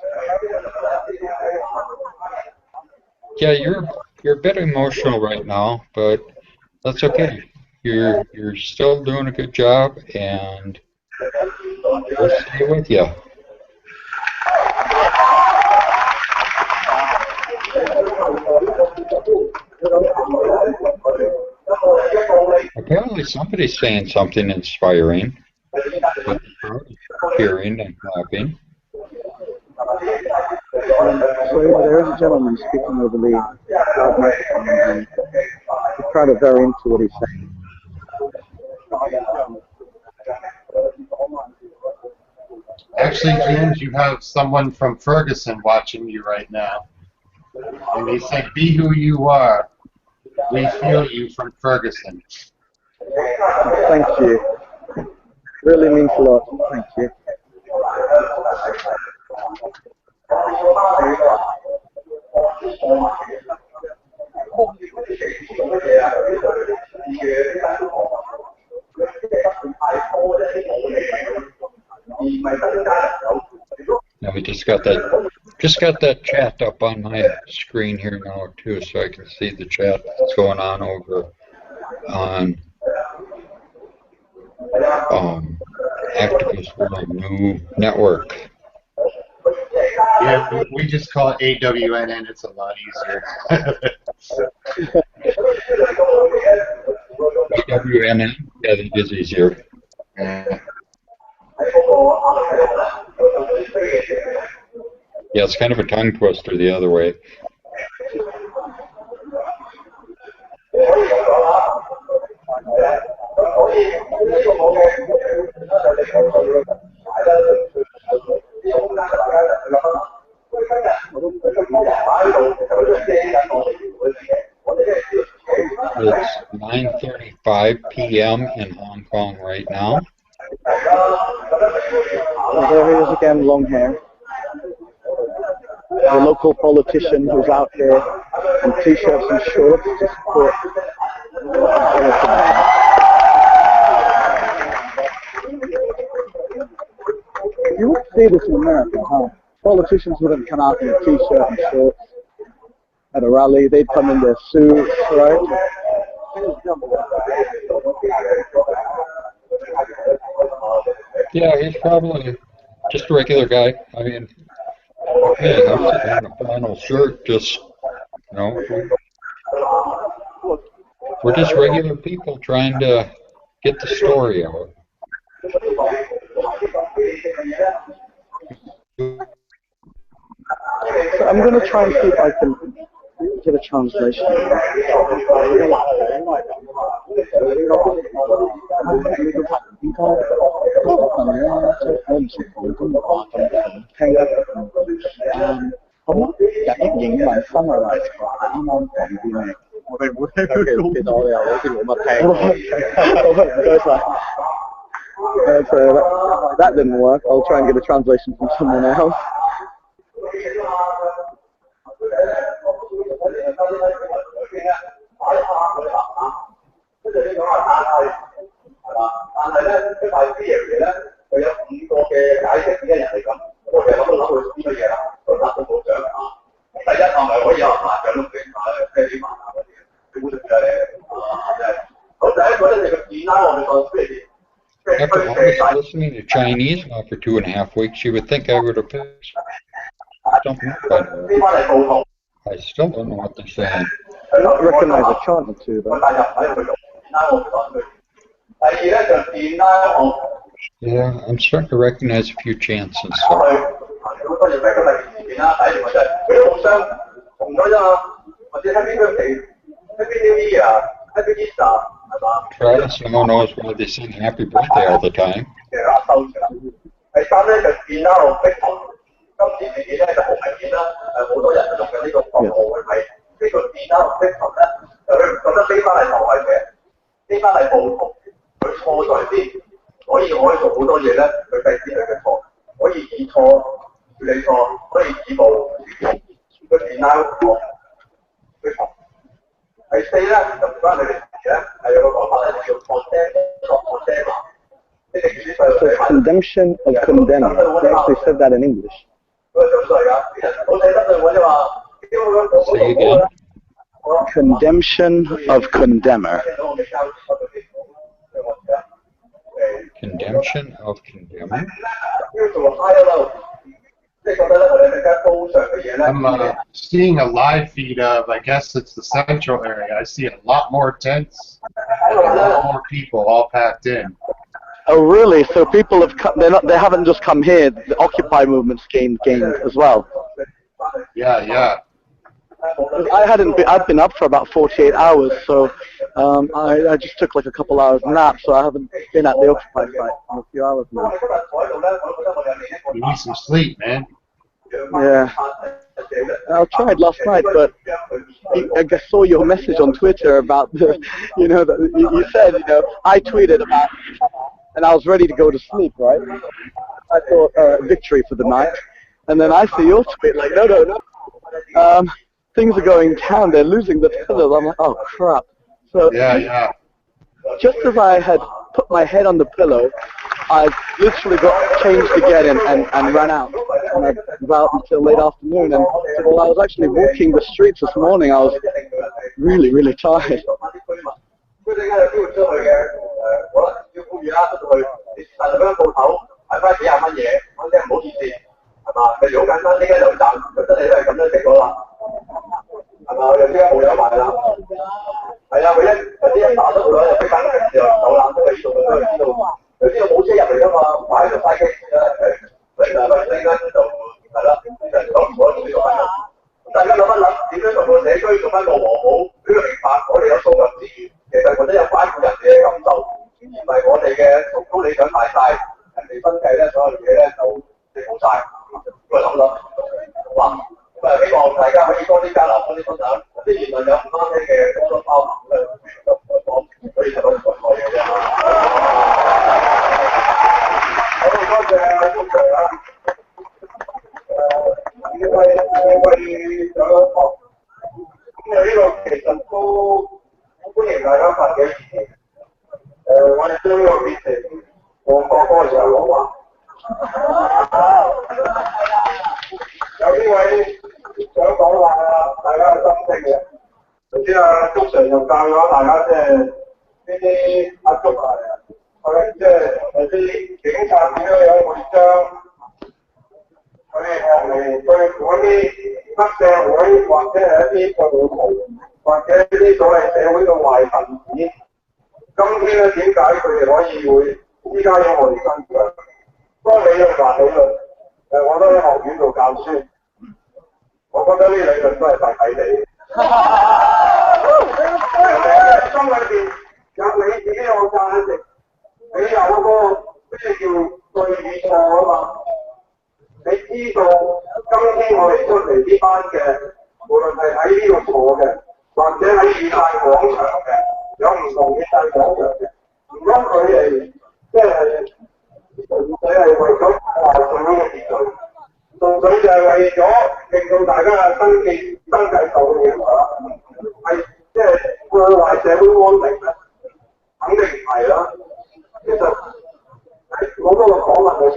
Speaker 1: Yeah, you're a bit emotional right now, but that's okay. You're still doing a good job, and we'll stay with you. Apparently somebody's saying something inspiring. Cheering and clapping.
Speaker 2: So there is a gentleman speaking over the microphone, and the crowd are very into what he's saying.
Speaker 3: Actually, James, you have someone from Ferguson watching you right now. And he said, be who you are. We feel you from Ferguson.
Speaker 2: Thank you. Really means a lot. Thank you.
Speaker 1: Now we just got that chat up on my screen here now too, so I can see the chat that's going on over on Activist World New Network.
Speaker 3: Yeah, we just call it AWNN. It's a lot easier.
Speaker 1: AWNN? Yeah, that is easier. Yeah, it's kind of a tongue twister the other way. It's 9:35 p.m. in Hong Kong right now.
Speaker 2: Oh, there he is again, long hair. The local politician who's out here in t-shirts and shorts to support. You would see this in America, huh? Politicians wouldn't come out in a t-shirt and shorts at a rally. They'd come in their suits, right?
Speaker 1: Yeah, he's probably just a regular guy. I mean, hey, I'm sitting in a flannel shirt, just, you know, we're just regular people trying to get the story out.
Speaker 2: So I'm going to try and see if I can get a translation. That didn't work. I'll try and get a translation from someone else.
Speaker 1: After always listening to Chinese now for 2.5 weeks, you would think I would have picked something up. I still don't know what they're saying.
Speaker 2: I don't recognize a chant or two, though.
Speaker 1: Yeah, I'm starting to recognize a few chants and stuff. Travis now knows why they sing Happy Birthday all the time.
Speaker 2: So condemnation of condemning. They actually said that in English.
Speaker 1: Say again.
Speaker 2: Condemnation of condemner.
Speaker 1: Condemnation of condemner?
Speaker 3: I'm seeing a live feed of, I guess it's the central area. I see a lot more tents and a lot more people all packed in.
Speaker 2: Oh, really? So people have come, they haven't just come here. The Occupy movement's gained as well.
Speaker 3: Yeah.
Speaker 2: I've been up for about 48 hours, so I just took like a couple hours nap, so I haven't been at the Occupy site for a few hours now.
Speaker 3: You need some sleep, man.
Speaker 2: Yeah. I tried last night, but I just saw your message on Twitter about the, you said, I tweeted about, and I was ready to go to sleep, right? I thought victory for the night, and then I see your tweet like, no. Things are going down. They're losing the pillows. I'm like, oh crap. So
Speaker 3: Yeah.
Speaker 2: just as I had put my head on the pillow, I literally got changed again and ran out. And I was out until late afternoon. And so while I was actually walking the streets this morning, I was really, really tired.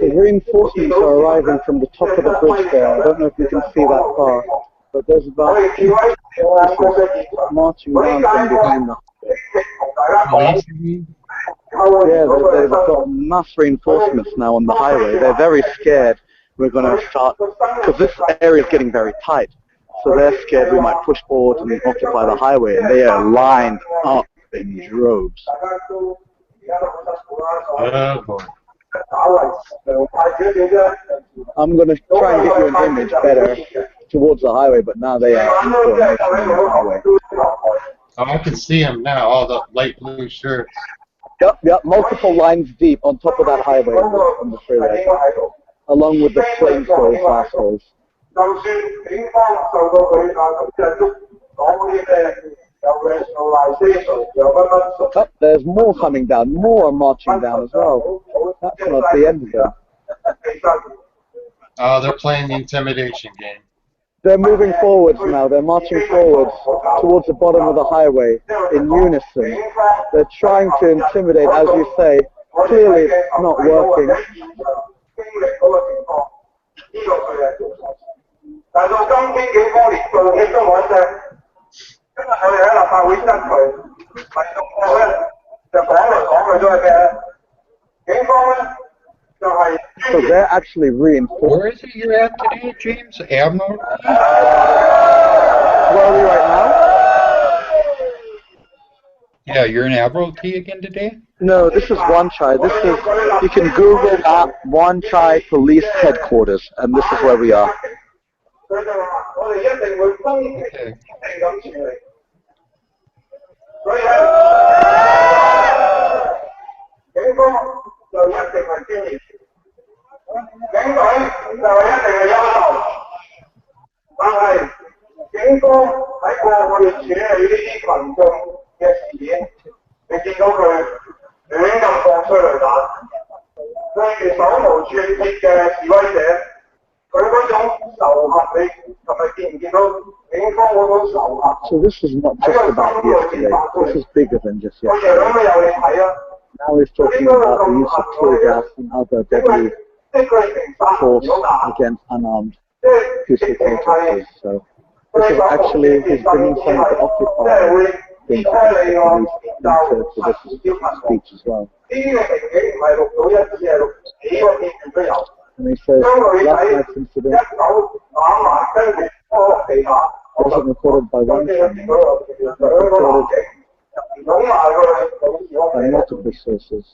Speaker 2: So reinforcements are arriving from the top of the bridge there. I don't know if you can see that far, but there's about marching around from behind them. Yeah, they've got mass reinforcements now on the highway. They're very scared we're going to start, because this area is getting very tight. So they're scared we might push forward and occupy the highway, and they are lined up in droves. I'm going to try and get you an image better towards the highway, but now they are in formation on the highway.
Speaker 3: Oh, I can see them now, all the light blue shirts.
Speaker 2: Yep, multiple lines deep on top of that highway on the freeway, along with the plainclothes assholes. Oh, there's more coming down, more marching down as well. That's not the end of them.
Speaker 3: Oh, they're playing the intimidation game.
Speaker 2: They're moving forwards now. They're marching forwards towards the bottom of the highway in unison. They're trying to intimidate, as you say. Clearly, it's not working. So they're actually reinforced.
Speaker 1: Where is it you're at today, James? Admiral?
Speaker 2: Where are we right now?
Speaker 1: Yeah, you're in Admiralty again today?
Speaker 2: No, this is Wan Chai. This is, you can Google map Wan Chai Police Headquarters, and this is where we are.
Speaker 1: Okay.
Speaker 2: So this is not just about yesterday. This is bigger than just yesterday. Now he's talking about the use of tear gas and other deadly force against unarmed peaceful protesters. So this is actually, he's bringing some of the Occupy things into this speech as well. And he says, last night's incident wasn't recorded by one channel, but recorded by multiple sources.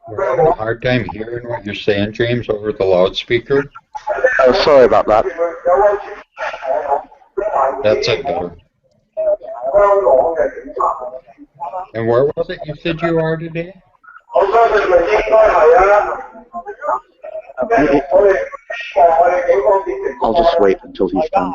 Speaker 1: We're having a hard time hearing what you're saying, James, over the loudspeaker.
Speaker 2: Oh, sorry about that.
Speaker 1: That's it better. And where was it you said you are today?
Speaker 2: I'll just wait until he's done.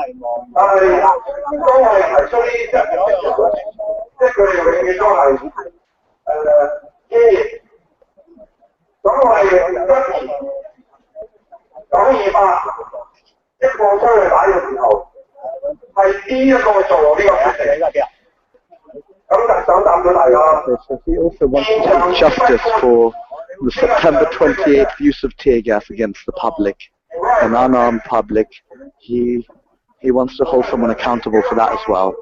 Speaker 2: So he also wants to take justice for the September 28th use of tear gas against the public, an unarmed public. He wants to hold someone accountable for that as well.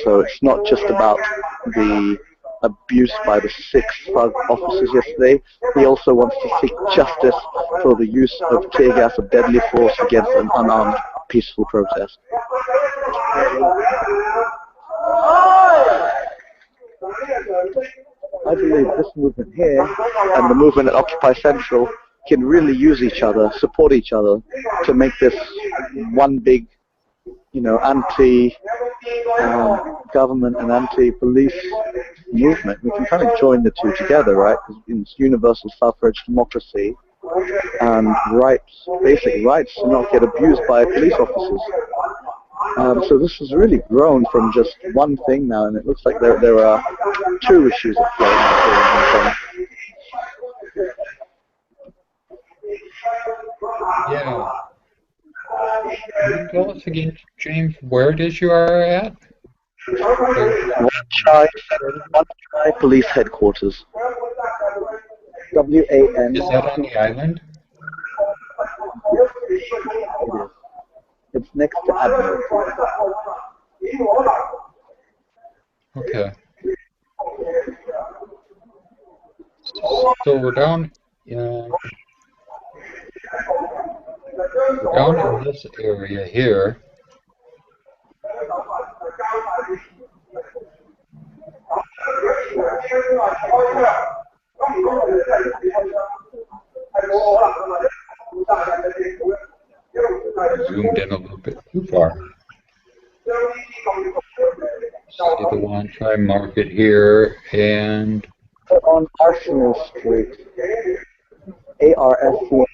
Speaker 2: So it's not just about the abuse by the 6 thug officers yesterday. He also wants to seek justice for the use of tear gas of deadly force against an unarmed peaceful protest. I believe this movement here and the movement at Occupy Central can really use each other, support each other to make this one big, anti-government and anti-police movement. We can kind of join the two together, right? It's universal suffrage, democracy, and rights, basic rights to not get abused by police officers. So this has really grown from just one thing now, and it looks like there are 2 issues at play now.
Speaker 1: Yeah. Can you tell us again, James, where it is you are at?
Speaker 2: One Chai Police Headquarters. WAN.
Speaker 1: Is that on the island?
Speaker 2: It is. It's next to Admiral.
Speaker 1: Okay. So we're down in this area here. Zoomed in a little bit too far. See the Wan Chai Market here, and
Speaker 2: on Arsenal Street. ARSCL.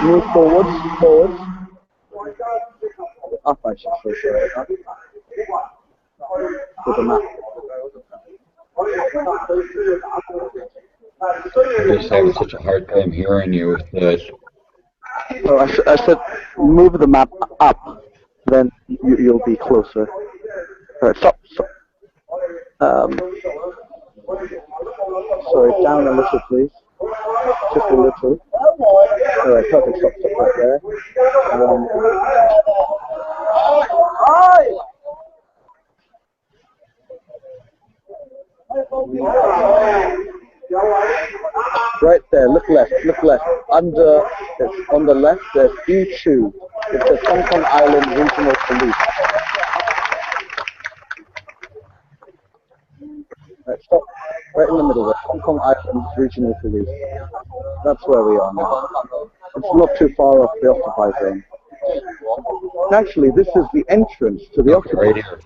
Speaker 2: Move forwards. Up, I should say, sorry. Up. With the map.
Speaker 1: I'm just having such a hard time hearing you with this.
Speaker 2: Oh, I said move the map up, then you'll be closer. Alright, stop. Sorry, down a little, please. Just a little. Alright, perfect. Stop right there. Right there, look left. On the left, there's E2. It's the Hong Kong Island Regional Police. Right, stop. Right in the middle there, Hong Kong Island Regional Police. That's where we are now. It's not too far off the Occupy zone. Actually, this is the entrance to the Occupy.
Speaker 1: Right here.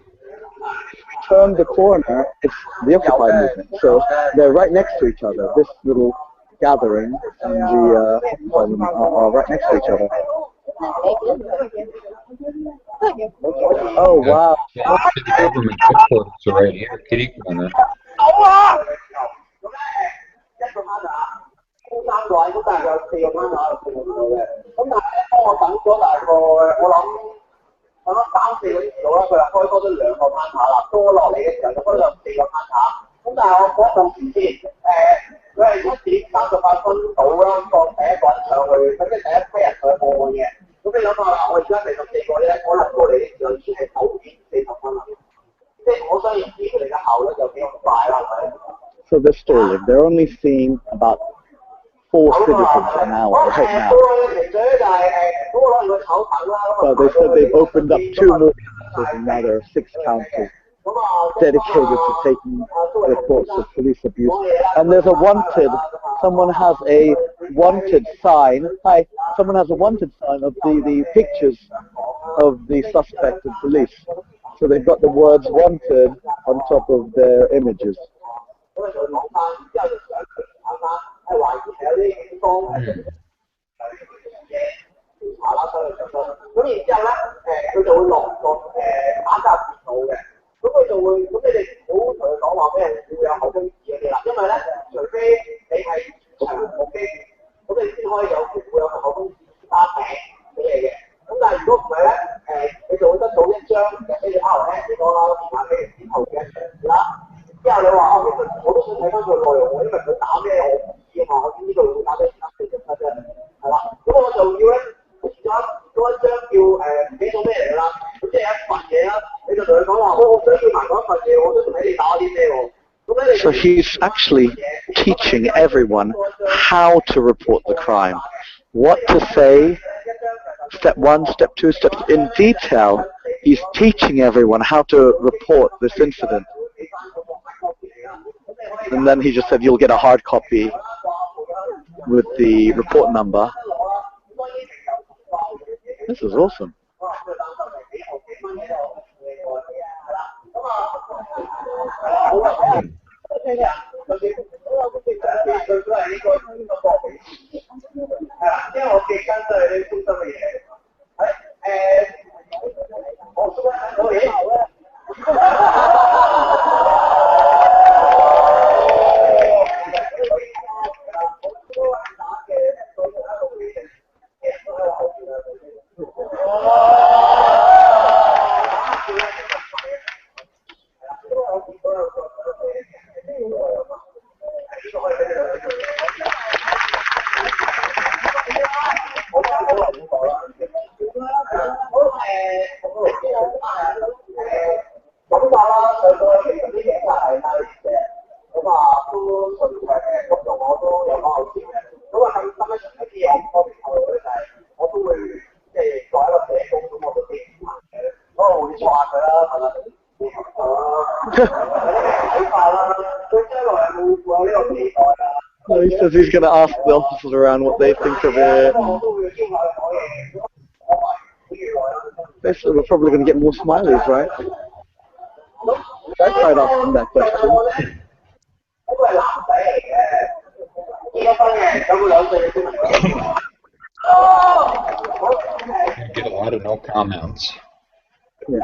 Speaker 2: Turn the corner, it's the Occupy movement. So they're right next to each other. This little gathering and the Occupy movement are right next to each other. Oh, wow.
Speaker 1: The government headquarters are right here, kitty corner.
Speaker 4: 3個位咁大概有4個關卡喺度嘅，咁但係咧，當我等咗大概我諗3、4個鐘頭啦，佢又開多咗2個關卡啦，到我落嚟嘅時候就開咗4個關卡，咁但係我嗰陣時先佢係1點38分到啦，放第一個人上去，咁即係第一批人上去報案嘅，咁你諗下啦，我而家44個咧，我落到嚟嘅時候已經係9點40分啦，即係我相信知佢哋嘅效率就幾咁快啦，係咪？So
Speaker 2: the story, they're only seeing about 4 citizens an hour right now. But they said they've opened up 2 more councils and now there are 6 councils dedicated to taking reports of police abuse. And there's a wanted, someone has a wanted sign. Hi, someone has a wanted sign of the pictures of the suspect and police. So they've got the words wanted on top of their images. So he's actually teaching everyone how to report the crime, what to say, step 1, step 2, step 3, in detail. He's teaching everyone how to report this incident. And then he just said you'll get a hard copy with the report number. This is awesome. He says he's going to ask the officers around what they think of it. Basically, we're probably going to get more smileys, right? I tried asking that question.
Speaker 1: You get a lot of no comments.
Speaker 2: Yeah.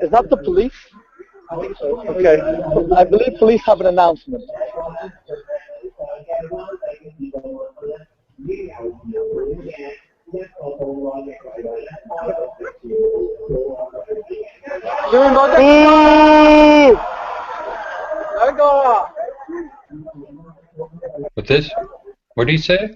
Speaker 2: Is that the police? I think so. Okay. I believe police have an announcement.
Speaker 1: What's this? What did he say?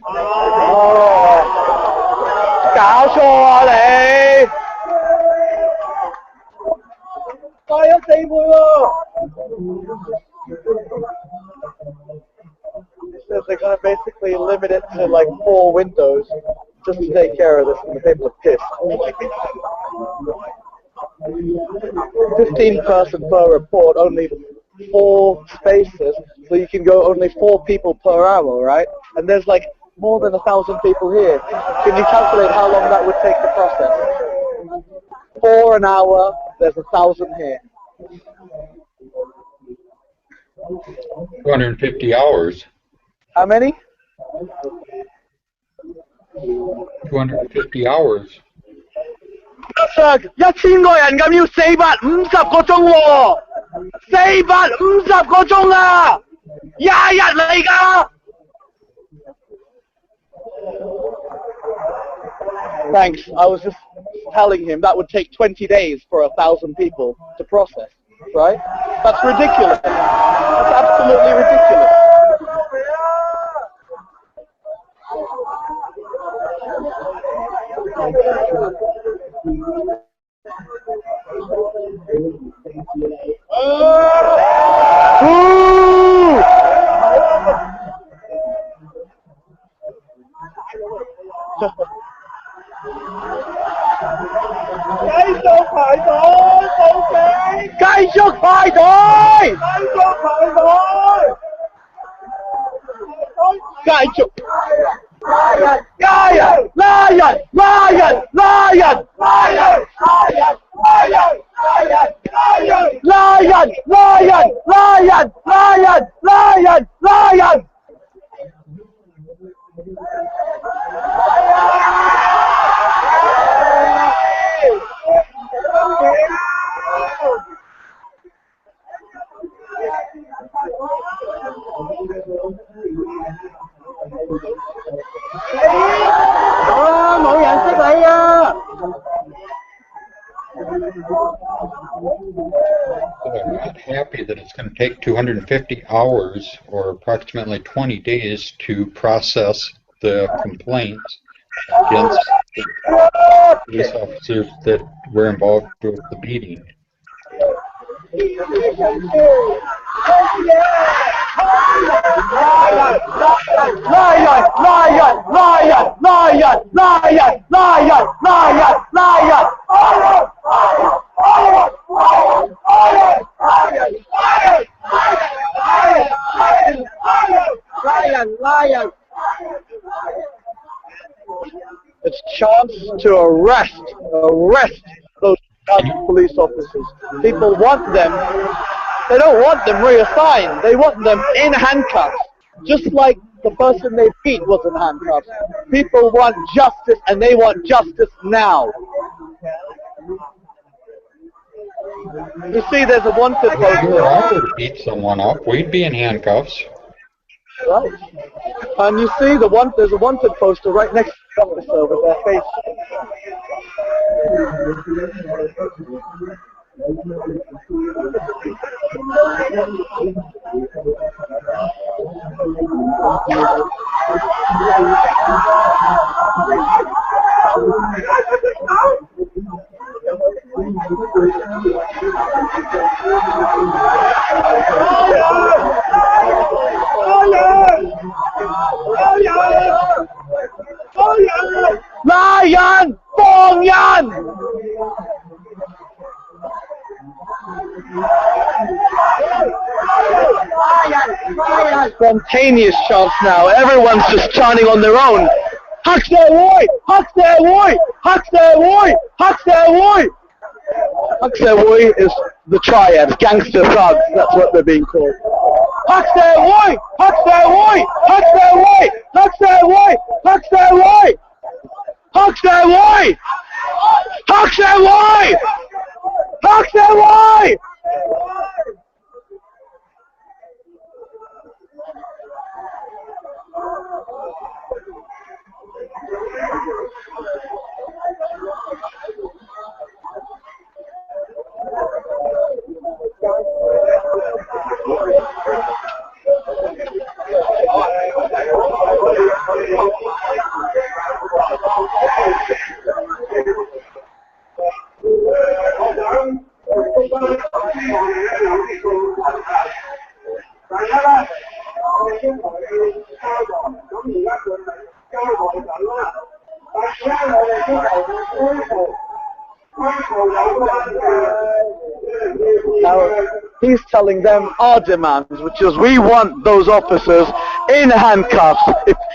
Speaker 2: Says they're going to basically limit it to like 4 windows just to take care of this, and the people are pissed. 15 person per report, only 4 spaces, so you can go only 4 people per hour, right? And there's like more than 1,000 people here. Can you calculate how long that would take to process? 4 an hour, there's 1,000 here.
Speaker 1: 250 hours.
Speaker 2: How many?
Speaker 1: 250 hours.
Speaker 2: 1000個人咁要450個鐘喎，450個鐘啊，20日嚟㗎。Thanks. I was just telling him that would take 20 days for 1,000 people to process, right? That's ridiculous. That's absolutely ridiculous.
Speaker 1: I'm not happy that it's going to take 250 hours or approximately 20 days to process the complaints against the police officers that were involved with the beating.
Speaker 2: It's chance to arrest those police officers. People want them. They don't want them reassigned. They want them in handcuffs, just like the person they beat was in handcuffs. People want justice, and they want justice now. You see, there's a wanted
Speaker 1: If I
Speaker 2: poster.
Speaker 1: were to beat someone up, we'd be in handcuffs.
Speaker 2: Right. And you see, there's a wanted poster right next to the officer with their face. 拉人，放人。Spontaneous chants now. Everyone's just chanting on their own. Huck their boy! Huck their boy! Huck their boy! Huck their boy! Huck their boy is the triad, gangster thugs. That's what they're being called. Huck their boy! Huck their boy! Huck their boy! Huck their boy! Huck their boy! Huck their boy! Huck their boy! Huck their boy! Now, he's telling them our demands, which is we want those officers in handcuffs.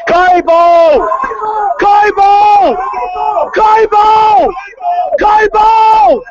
Speaker 2: Kaibo! Kaibo! Kaibo! Kaibo!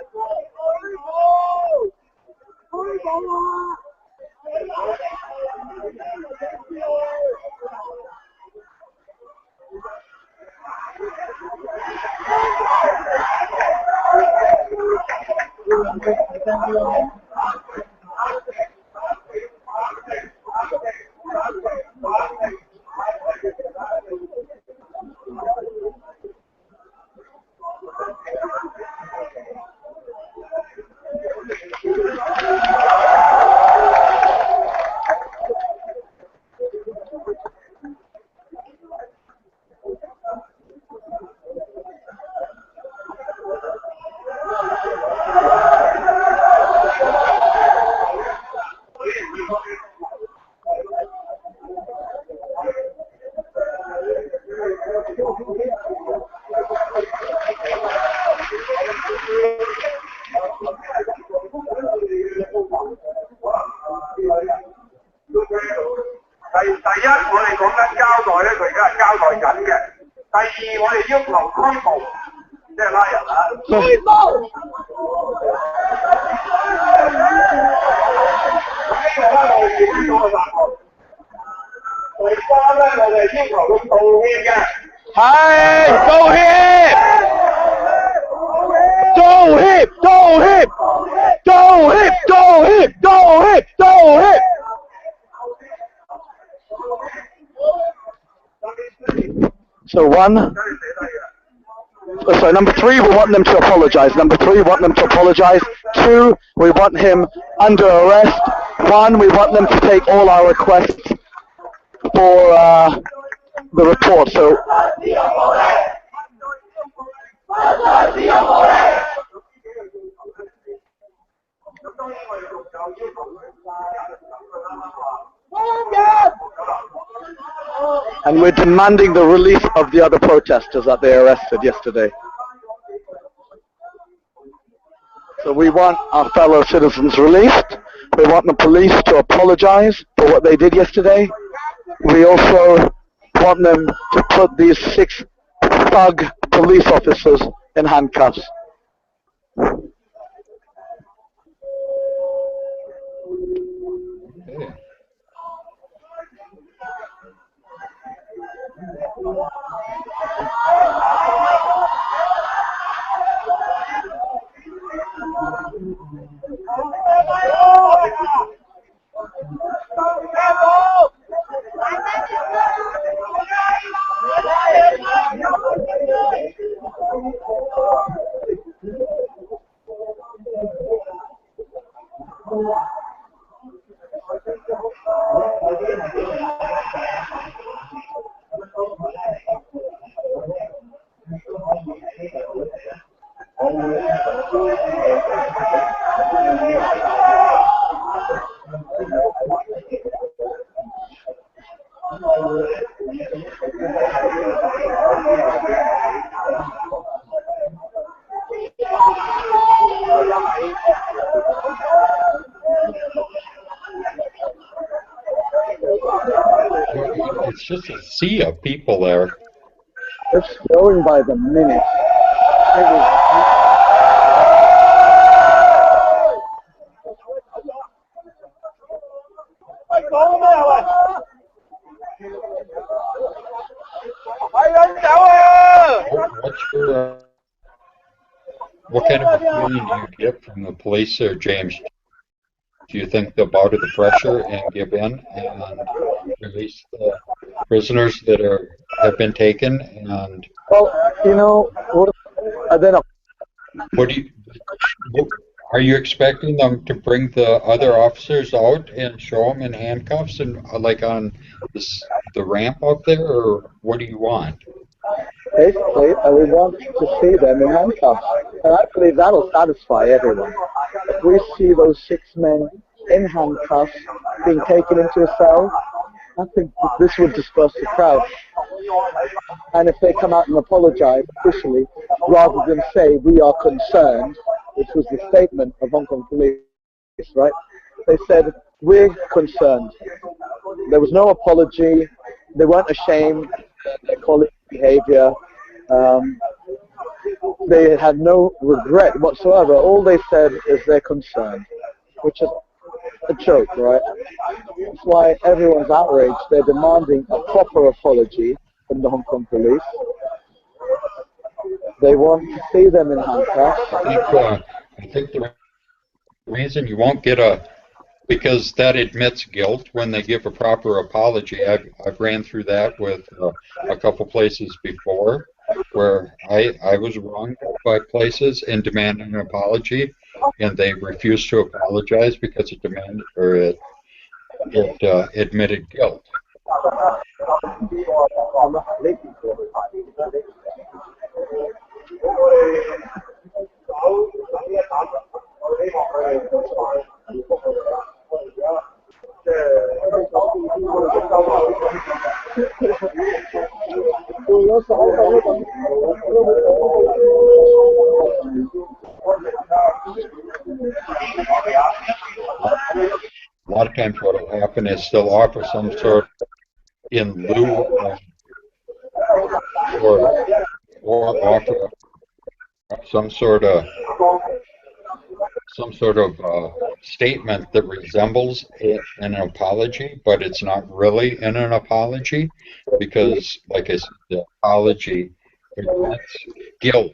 Speaker 2: Hey, go hip! Go hip! Go hip! Go hip! Go hip! Go hip! Go hip! So number 3, we want them to apologize. Number 3, we want them to apologize. 2, we want him under arrest. 1, we want them to take all our requests for the report. So and we're demanding the release of the other protesters that they arrested yesterday. So we want our fellow citizens released. We want the police to apologize for what they did yesterday. We also want them to put these 6 thug police officers in handcuffs.
Speaker 1: Okay. sea of people there.
Speaker 2: It's growing by the minute.
Speaker 1: What kind of a feeling do you get from the police there, James? Do you think they'll bow to the pressure and give in and release the prisoners that have been taken? And
Speaker 2: Well, you know, I don't know.
Speaker 1: what do you? Are you expecting them to bring the other officers out and show them in handcuffs and like on the ramp out there, or what do you want?
Speaker 2: Basically, we want to see them in handcuffs. And I believe that'll satisfy everyone. If we see those 6 men in handcuffs being taken into a cell, I think this would disperse the crowd. And if they come out and apologize officially, rather than say, we are concerned, which was the statement of Hong Kong police, right? They said, we're concerned. There was no apology. They weren't ashamed of their colleagues' behavior. They had no regret whatsoever. All they said is they're concerned, which is a joke, right? That's why everyone's outraged. They're demanding a proper apology from the Hong Kong police. They want to see them in handcuffs.
Speaker 1: I think the reason you won't get because that admits guilt when they give a proper apology. I've ran through that with a couple places before where I was wronged by places and demanded an apology, and they refused to apologize because it admitted guilt. A lot of times what will happen is they'll offer some sort in lieu of, or offer some sort of statement that resembles an apology, but it's not really an apology because, like I said, the apology admits guilt,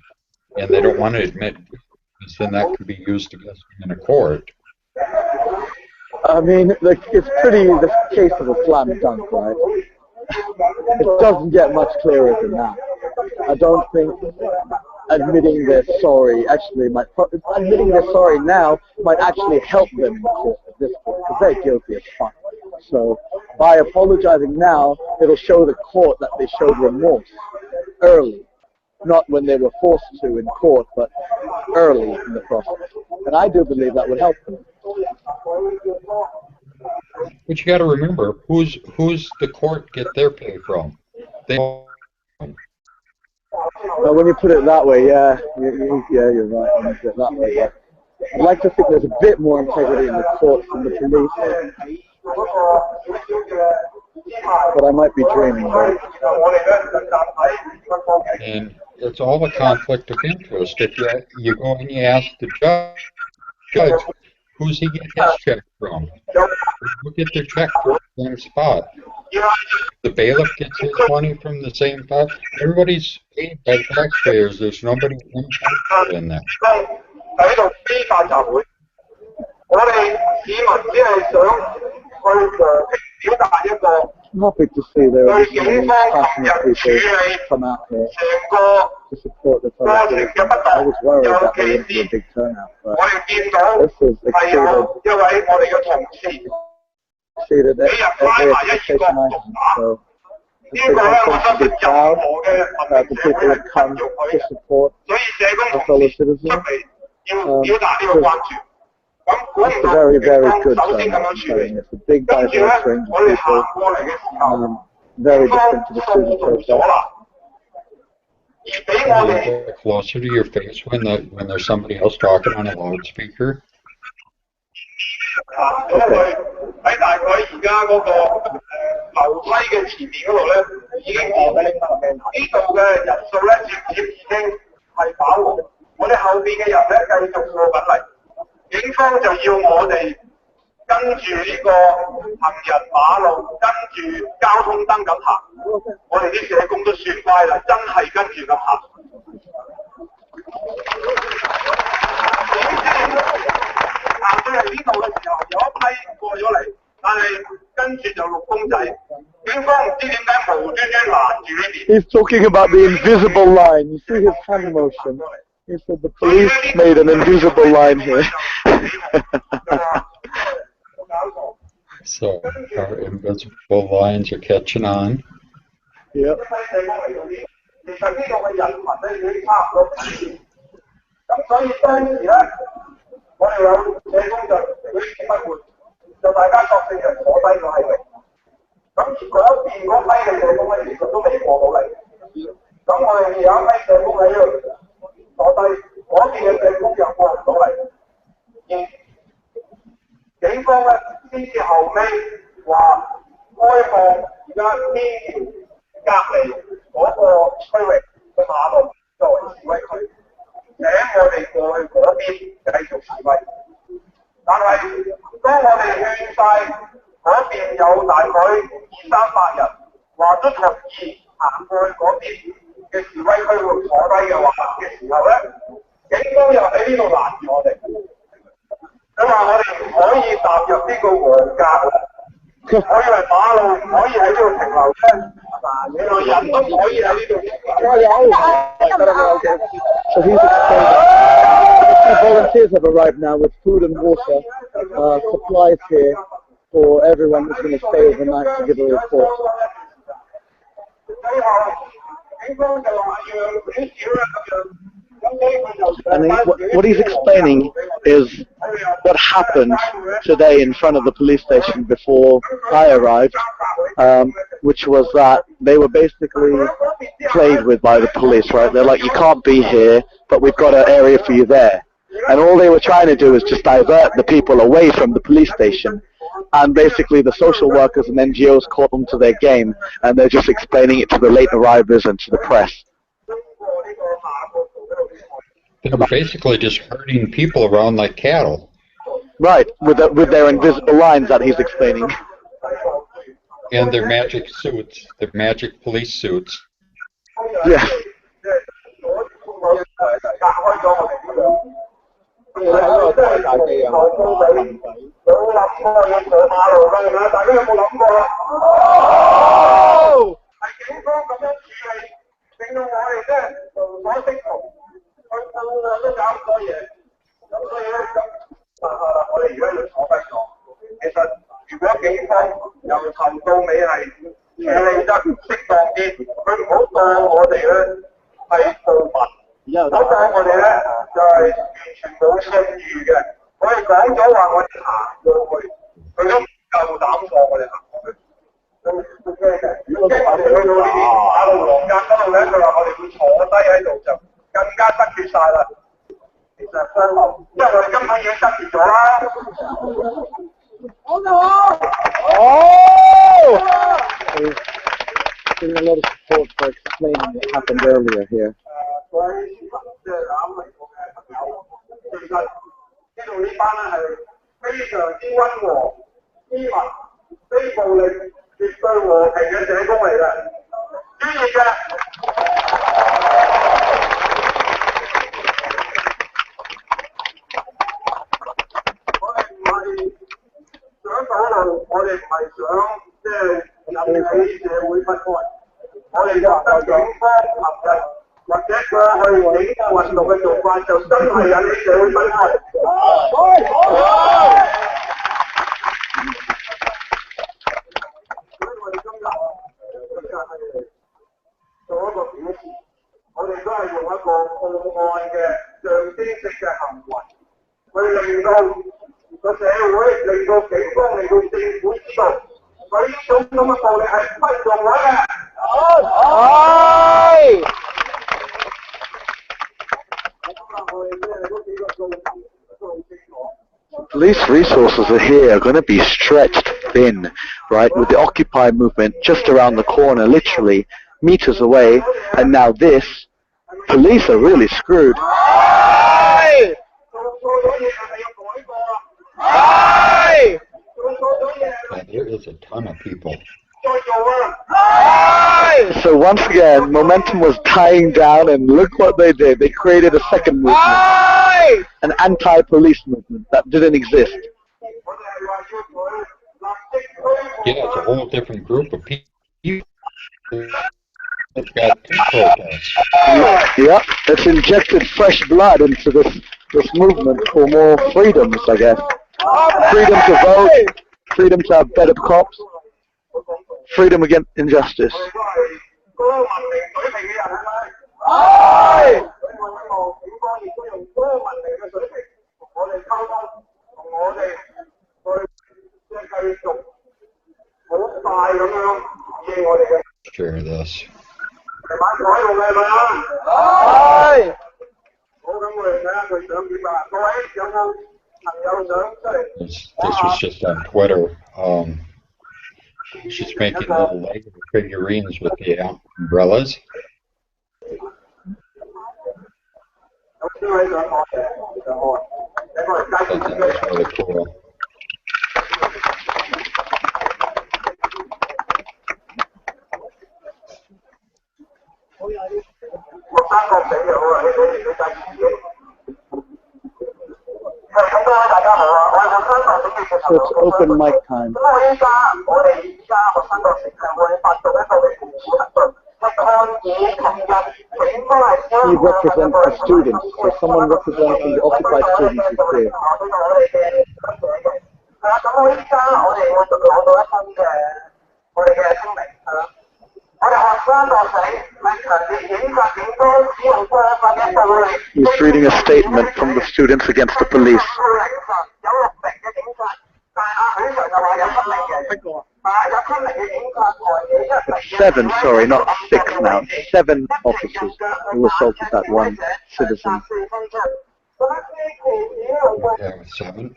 Speaker 1: and they don't want to admit guilt because then that could be used against them in a court.
Speaker 2: I mean, like, it's the case of a slam dunk, right? It doesn't get much clearer than that. I don't think admitting they're sorry admitting they're sorry now might actually help them in court at this point, because they're guilty as fuck. So by apologizing now, it'll show the court that they showed remorse early, not when they were forced to in court, but early in the process. And I do believe that would help them.
Speaker 1: But you got to remember, who's the court get their pay from?
Speaker 2: When you put it that way, yeah, you're right. When you put it that way, but I'd like to think there's a bit more integrity in the courts than the police. But I might be dreaming, right?
Speaker 1: And it's all a conflict of interest. If you go and you ask the judge, who's he get his check from? Who get their check from the same spot? The bailiff gets his money from the same spot. Everybody's paid by the taxpayers. There's nobody in there.
Speaker 2: I'm happy to see there are many passionate people come out here to support the Palestinians. I was worried that there wouldn't be a big turnout, but this has exceeded every expectation I had. So I think I'm to be proud that the people have come to support our fellow citizens. It's a very, very good turnout. It's a big diverse range of people, very different to the student protest.
Speaker 1: Can you get closer to your face when there's somebody else talking on a loudspeaker?
Speaker 2: Okay.
Speaker 4: 樓梯嘅前面嗰度咧已經見呢度嘅人數咧漸漸已經係飽和，我哋後邊嘅人咧繼續過緊嚟，警方就要我哋跟住呢個行人馬路，跟住交通燈咁行，我哋啲社工都算乖啦，真係跟住咁行。行到嚟呢度嘅時候，有一批過咗嚟，但係跟住就錄公仔。警方唔知點解無端端攔住呢邊。
Speaker 2: He's talking about the invisible line. You see his hand motion. He said the police made an invisible line here.
Speaker 1: So our invisible lines are catching on.
Speaker 2: Yep.
Speaker 4: 其實呢度嘅人群咧已經差唔多咁，所以當時咧，我哋有社工就舉棋不換，就大家索性就坐低咗喺度。咁而嗰邊嗰批嘅社工咧，其實都未過到嚟。咁我哋有一批社工喺度坐低，嗰邊嘅社工又過唔到嚟。警方咧先至後尾話開放而家呢條隔離嗰個區域嘅馬路作為示威區，請我哋過去嗰邊繼續示威。但係當我哋勸晒嗰邊有大概200-300人話都同意行過去嗰邊嘅示威區度坐低嘅話嘅時候咧，警方又喺呢度攔住我哋。佢話我哋唔可以踏入呢個黃格，我以為馬路唔可以喺呢度停留啫，原來人都唔可以喺呢度停留。
Speaker 2: So he's explaining. Volunteers have arrived now with food and water, supplies here for everyone that's going to stay overnight to give a report. And what he's explaining is what happened today in front of the police station before I arrived, which was that they were basically played with by the police, right? They're like, you can't be here, but we've got an area for you there. And all they were trying to do is just divert the people away from the police station. And basically the social workers and NGOs caught them to their game, and they're just explaining it to the late arrivals and to the press.
Speaker 1: They're basically just herding people around like cattle.
Speaker 2: Right, with their invisible lines that he's explaining.
Speaker 1: And their magic suits, their magic police suits.
Speaker 2: Yeah. Getting a lot of support for explaining what happened earlier here. Police resources are here are going to be stretched been, right? With the Occupy movement just around the corner, literally meters away, and now this, police are really screwed.
Speaker 4: Aye! Aye!
Speaker 1: Yeah, there is a ton of people.
Speaker 4: Aye!
Speaker 2: So once again, momentum was dying down, and look what they did. They created a second movement,
Speaker 4: Aye!
Speaker 2: an anti-police movement that didn't exist.
Speaker 1: Yeah, it's a whole different group of people that got to protest.
Speaker 2: Yeah, it's injected fresh blood into this movement for more freedoms, I guess. Freedom to vote, freedom to have better cops, freedom against injustice.
Speaker 4: Aye!
Speaker 1: Share this.
Speaker 4: Aye!
Speaker 1: This was just on Twitter. She's making little Lego figurines with the umbrellas. I thought that was really cool.
Speaker 2: So it's open mic time. He represents the students, so someone representing the occupied students is here. He's reading a statement from the students against the police. It's 7, sorry, not 6 now. 7 officers who assaulted that one citizen.
Speaker 1: Yeah, 7.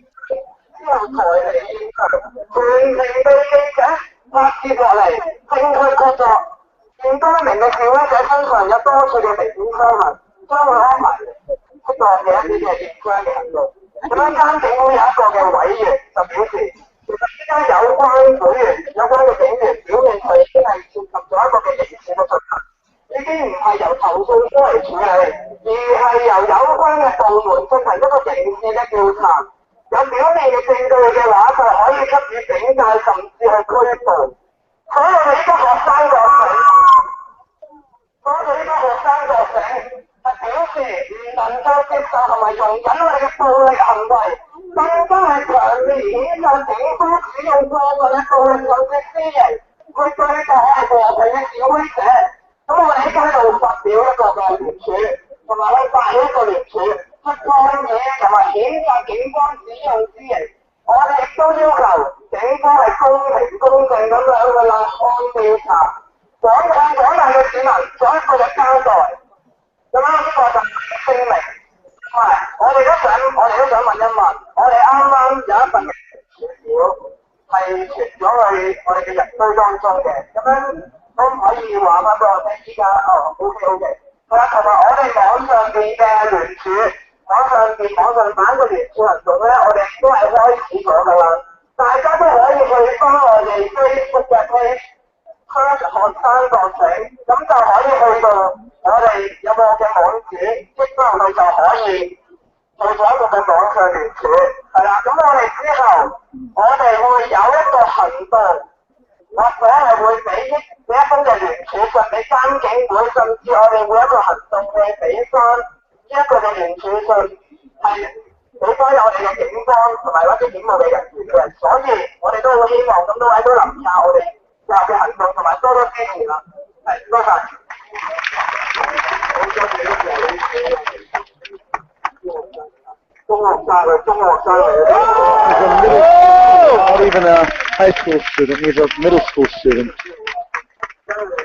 Speaker 1: Not even a high school student, he's a middle school student.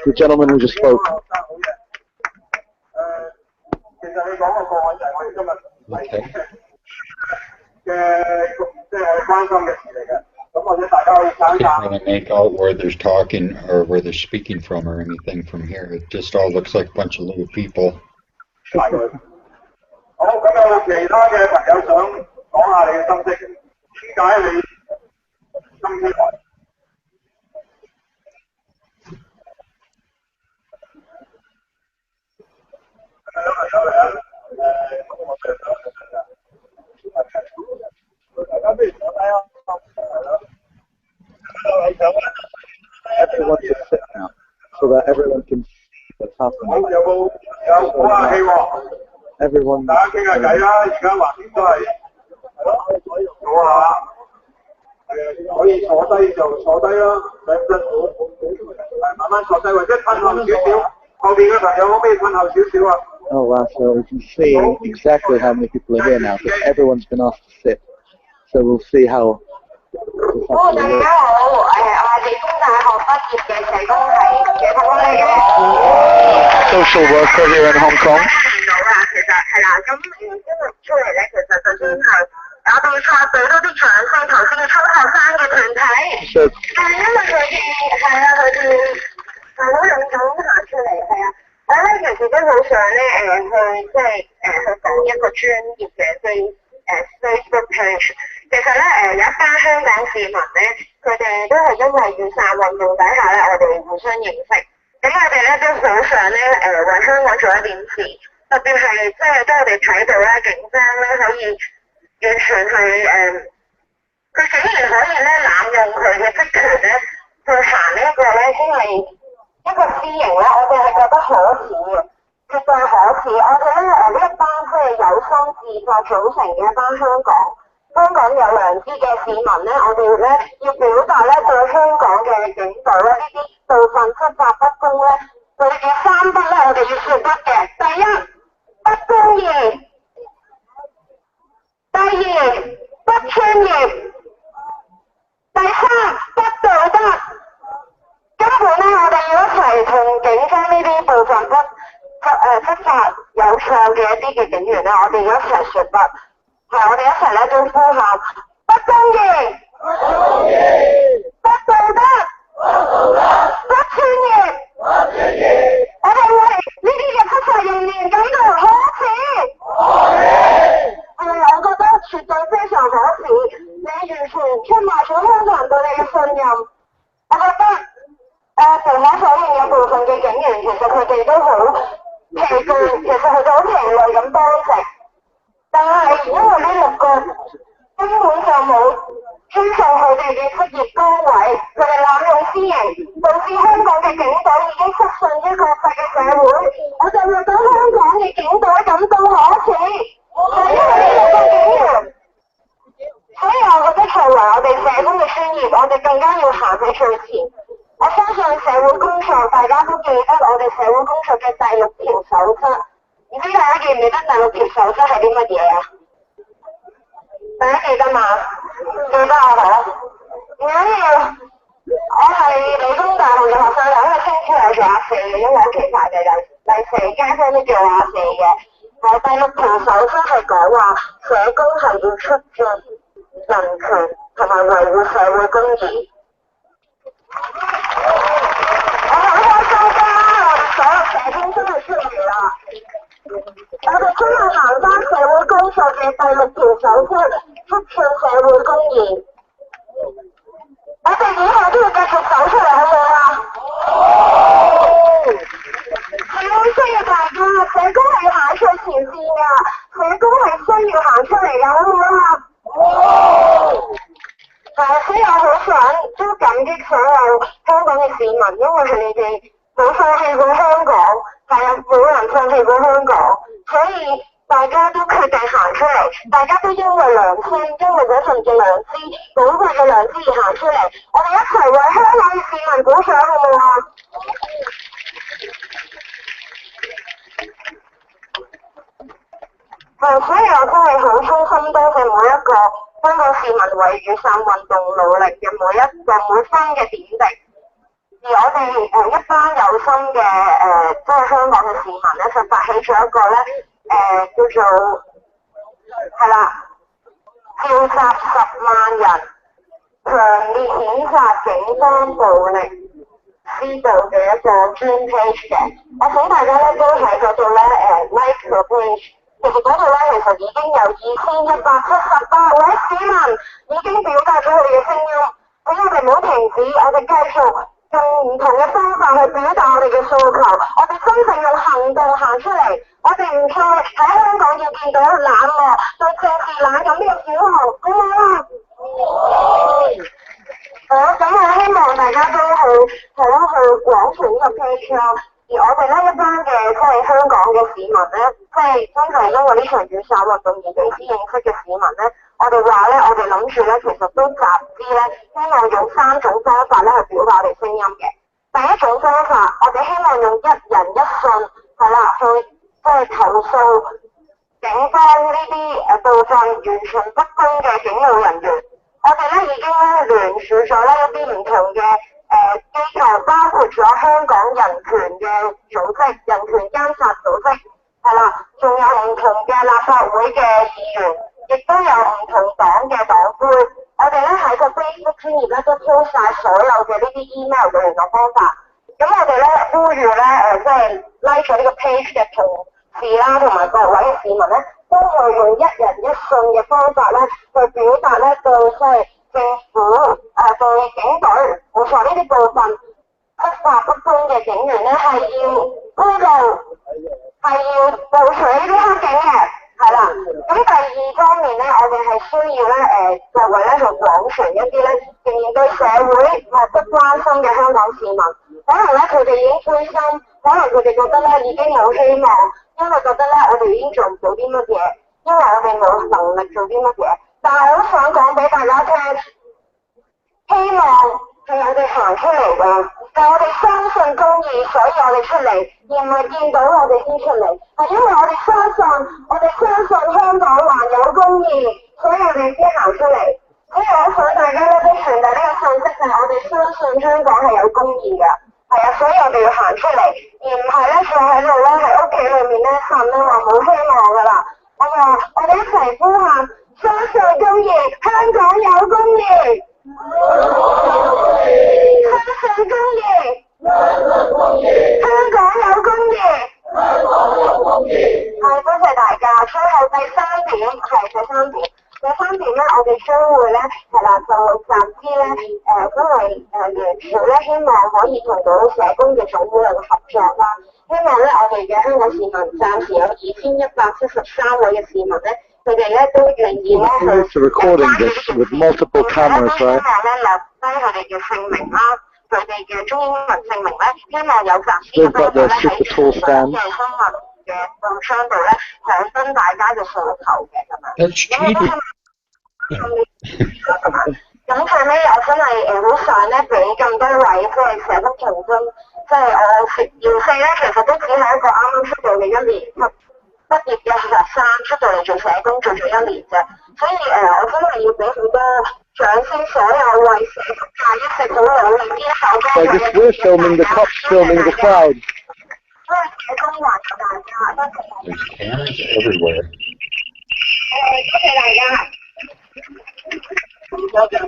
Speaker 1: The gentleman who just spoke. Okay. can't really make out where they're talking or where they're speaking from or anything from here. It just all looks like a bunch of little people.
Speaker 4: 好，咁有其他嘅朋友想講下你嘅心聲，點解你心呢台？大家不如坐低啊！
Speaker 2: Everyone just sit now so that everyone can see what's
Speaker 4: 好，
Speaker 2: happening.
Speaker 4: 有鼓下氣喎，
Speaker 2: Everyone
Speaker 4: 大家傾下偈啦。而家橫掂都係係咯，坐下，可以坐低就坐低啦，使唔辛苦？慢慢坐低或者褪後少少，後邊嘅朋友可唔可以褪後少少啊？
Speaker 2: Oh wow, so we can see exactly how many people are here now because everyone's been asked to sit. So we'll see how this
Speaker 6: 大
Speaker 2: actually
Speaker 6: 家
Speaker 2: works.
Speaker 6: 好，我係理工大學畢業嘅社工系嘅同學嚟嘅。
Speaker 2: Social worker here in Hong Kong.
Speaker 6: 見到啦，其實係啦，咁今日出嚟咧，其實首先係我哋要俾多啲掌聲頭先嘅中學生嘅團體，
Speaker 2: So
Speaker 6: 因為佢哋係啊，佢哋係好勇敢行出嚟，係啊。我咧其實都好想咧去即係去講一個專業嘅Facebook page。其實咧有一班香港市民咧，佢哋都係因為雨傘運動底下咧，我哋互相認識。咁我哋咧都好想咧為香港做一點事，特別係即係當我哋睇到咧警方咧可以完全係佢竟然可以咧濫用佢嘅職權咧去行呢一個咧先係一個私刑咧，我哋係覺得可恥嘅，絕對可恥。我哋咧呢一班即係有心自發組成嘅一班香港有良知嘅市民咧，我哋咧要表達咧對香港嘅警隊咧呢啲部分執法不公咧，佢哋嘅三不咧，我哋要說不嘅。第一，不公義；第二，不專業；第三，不道德。根本咧，我哋要一齊同警方呢啲部分執法有錯嘅一啲嘅警員咧，我哋要一齊說不。係，我哋一齊咧都呼喊不公義、不道德、不專業。我哋為呢啲嘅執法人員感到可恥。我覺得絕對非常可恥，你完全出賣咗香港人對你嘅信任。我覺得無可否認有部分嘅警員其實佢哋都好疲倦，其實佢哋好疲累咁幫食。但係因為呢6個根本就冇尊重佢哋嘅職業崗位，佢哋濫用私刑，導致香港嘅警隊已經失信於國際嘅社會。我就會對香港嘅警隊感到可恥，就因為呢6個警員。所以我覺得作為我哋社工嘅專業，我哋更加要行喺最前。我相信社會工作大家都記得我哋社會工作嘅第6條守則。唔知大家記唔記得第6條守則係啲乜嘢啊？大家記得嘛？記得啊好。唔緊要，我係理工大學嘅學生，因為稱呼我做阿四嘅，因為好奇怪嘅第4街坊都叫我阿四嘅。第6條守則係講話社工係要出戰人權同埋維護社會公義。我好開心㗎，我哋所有社工真係出嚟啦！我哋真係行翻社會工作嘅第6條守則，促進社會公義。我哋以後都要繼續走出嚟，好唔好啊？社會需要大家，社工係要行最前線㗎，社工係需要行出嚟㗎，好唔好啊？所以我好想都感激所有香港嘅市民，因為你哋冇放棄過香港，冇人放棄過香港，所以大家都決定行出嚟，大家都因為良心，因為嗰份嘅良知，寶貴嘅良知而行出嚟，我哋一齊為香港嘅市民鼓掌，好唔好啊？所以我真係好衷心多謝每一個香港市民為雨傘運動努力嘅每分嘅點滴，而我哋一班有心嘅即係香港嘅市民咧，就發起咗一個咧叫做係啦，召集10萬人強烈譴責警方暴力施暴嘅一個專 page 嘅。我請大家咧都喺嗰度咧like 個 page。其實嗰度咧其實已經有2178位市民已經表達咗佢哋嘅聲音，咁我哋唔好停止，我哋繼續用唔同嘅方法去表達我哋嘅訴求，我哋真正用行動行出嚟，我哋唔再喺香港要見到冷漠對政治冷感呢個小號，好唔好啊？好，咁我希望大家都去廣傳呢個 page 咯。而我哋呢一班嘅即係香港嘅市民咧，即係真係因為呢場雨傘運動而彼此認識嘅市民咧，我哋話咧，我哋諗住咧，其實都集資咧，希望用3種方法咧去表達我哋聲音嘅。第一種方法，我哋希望用一人一信，係啦，去即係投訴警方呢啲部分完全不公嘅警務人員。我哋咧已經咧聯署咗呢一啲唔同嘅機構，包括咗香港人權嘅組織、人權監察組織，係啦，仲有唔同嘅立法會嘅議員，亦都有唔同黨嘅黨魁。我哋咧喺個 Facebook 專頁咧都 po 晒所有嘅呢啲 email 嘅聯絡方法。咁我哋咧呼籲咧即係 like 咗呢個 page 嘅同事啦，同埋各位嘅市民咧，都係用一人一信嘅方法咧去表達咧對即係政府對警隊，冇錯呢啲部分執法不公嘅警員咧係要公道，係要捕取呢啲黑警嘅，係啦。咁第二方面咧，我哋係需要咧作為咧去廣傳一啲咧仍然對社會不關心嘅香港市民，可能咧佢哋已經灰心，可能佢哋覺得咧已經冇希望，因為覺得咧我哋已經做唔到啲乜嘢，因為我哋冇能力做啲乜嘢。但係我想講俾大家聽，希望係我哋行出嚟㗎，係我哋相信公義，所以我哋出嚟，而唔係見到我哋先出嚟，係因為我哋相信香港還有公義，所以我哋先行出嚟。所以我想大家咧都傳遞呢個信息，就係我哋相信香港係有公義㗎，係啊，所以我哋要行出嚟，而唔係咧坐喺度咧喺屋企裏面咧呻啦話冇希望㗎啦。我哋一齊呼喊，相信公義，香港有公義。相信公義，香港有公義。係，多謝大家。最後第三點，我哋將會咧係啦，就集資咧因為聯署咧，希望可以同到社工嘅總會有個合作啦。希望咧我哋嘅香港市民暫時有2173位嘅市民咧，佢哋咧都願意咧去
Speaker 2: recording this with multiple cameras,
Speaker 6: 希望咧留低佢哋嘅姓名啦，佢哋嘅中英文姓名咧，希望有集資嘅方法咧喺全港嘅新聞嘅報章度咧響登大家嘅訴求嘅咁樣。咁最尾我真係好想咧俾咁多位即係社福從軍，即係我姚四咧其實都只係一個啱啱出道嘅1年級畢業嘅學生，出到嚟做社工做咗1年啫，所以我真係要俾好多掌聲所有為社福界一直好努力堅守嘅。
Speaker 2: I guess we're filming the cops filming the crowd.
Speaker 6: 因為社工還有大家，多謝大家。
Speaker 1: There's cameras everywhere.
Speaker 6: 多謝大家。多謝晒。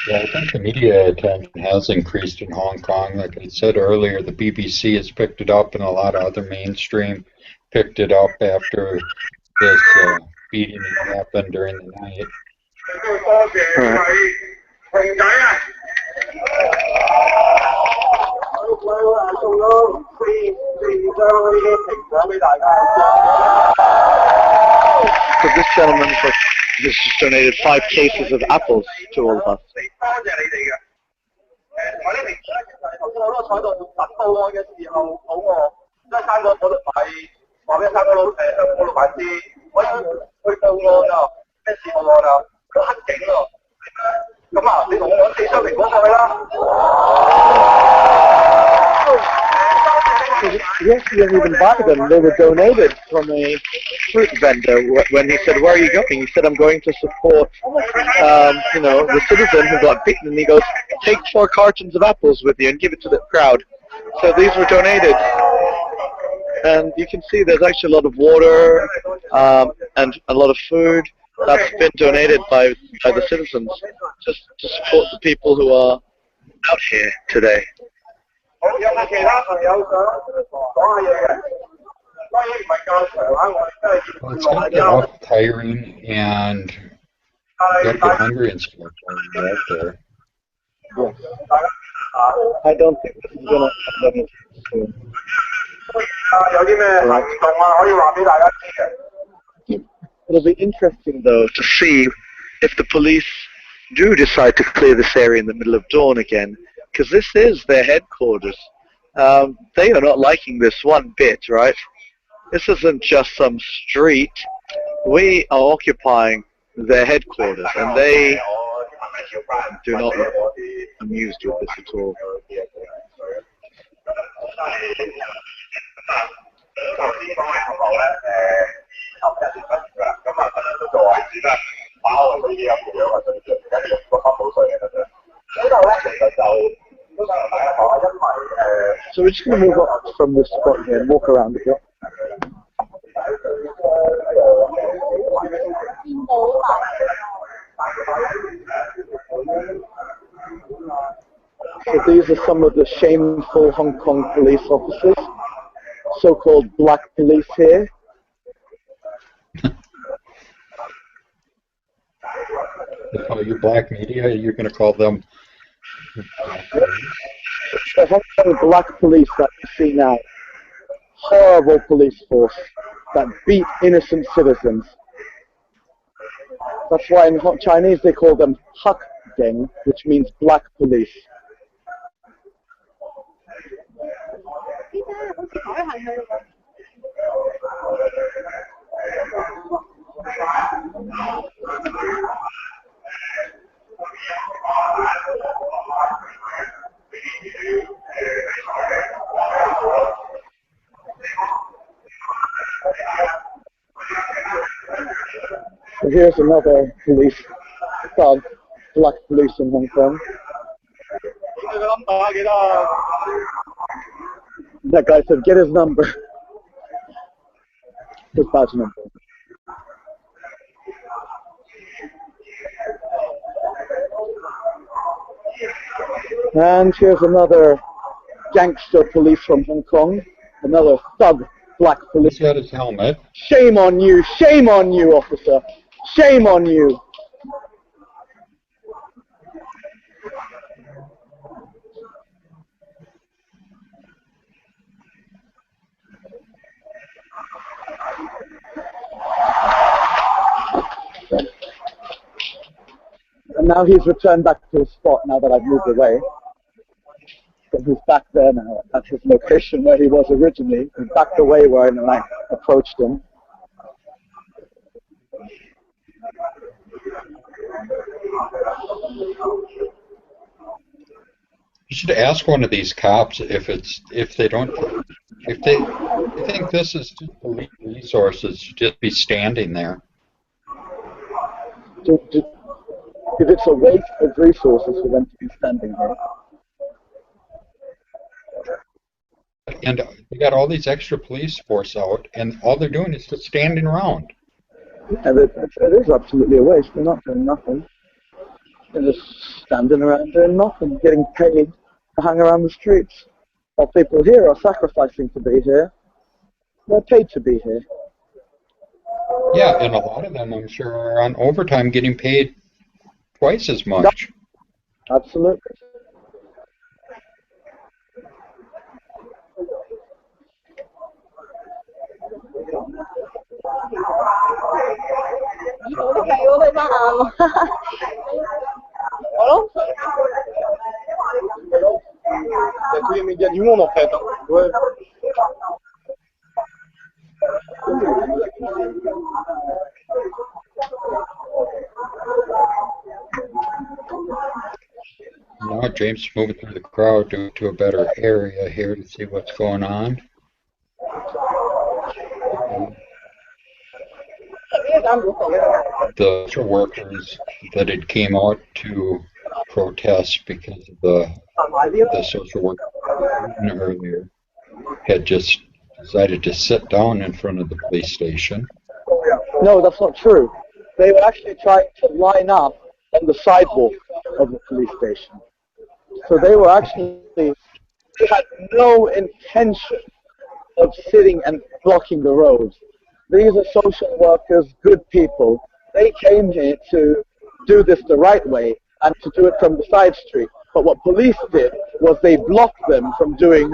Speaker 1: Yeah, I think the media attention has increased in Hong Kong. Like I said earlier, the BBC has picked it up, and a lot of other mainstream picked it up after this beating that happened during the night.
Speaker 2: So this gentleman just donated 5 cases of apples to all of us.
Speaker 4: 咁啊，你同我4箱蘋果過去啦。
Speaker 2: Yes, he didn't even buy them. They were donated from a fruit vendor. When he said, "Where are you going?" He said, "I'm going to support, the citizen who got beaten." And he goes, "Take 4 cartons of apples with you and give it to the crowd." So these were donated. and you can see there's actually a lot of water and a lot of food that's been donated by the citizens just to support the people who are out here today.
Speaker 1: Well, it's going to get awful tiring, and you got to get hungry and stuff while you're out there.
Speaker 2: Yes. I don't think this is going to end soon. It'll be interesting, though, to see if the police do decide to clear this area in the middle of dawn again, because this is their headquarters. They are not liking this one bit, right? This isn't just some street. We are occupying their headquarters, and they do not look amused with this at all. So we're just going to move up from this spot here and walk around a bit. So these are some of the shameful Hong Kong police officers, so-called black police here.
Speaker 1: They call you black media, you're going to call them
Speaker 2: The Hong Kong black police that you see now, horrible police force that beat innocent citizens. That's why in Chinese they call them Hak Geng, which means black police. So here's another police thug, black police in Hong Kong. That guy said, get his number. His badge number. And here's another gangster police from Hong Kong, another thug black police.
Speaker 1: He's got his helmet.
Speaker 2: Shame on you, officer. Shame on you. And now he's returned back to his spot now that I've moved away. So he's back there now at his location where he was originally. He backed away when I approached him.
Speaker 1: You should ask one of these cops if they think this is just police resources to just be standing there.
Speaker 2: If it's a waste of resources for them to be standing there.
Speaker 1: And we got all these extra police force out, and all they're doing is just standing around.
Speaker 2: And it is absolutely a waste. They're not doing nothing. They're just standing around doing nothing, getting paid to hang around the streets. While people here are sacrificing to be here, they're paid to be here.
Speaker 1: Yeah, and a lot of them, I'm sure, are on overtime getting paid twice as much.
Speaker 2: Absolutely.
Speaker 1: Now James is moving through the crowd to a better area here to see what's going on. The social workers that had came out to protest because of the social worker earlier had just decided to sit down in front of the police station.
Speaker 2: No, that's not true. They were actually trying to line up on the sidewalk of the police station. So they were actually, they had no intention of sitting and blocking the roads. These are social workers, good people. They came here to do this the right way and to do it from the side street. But what police did was they blocked them from doing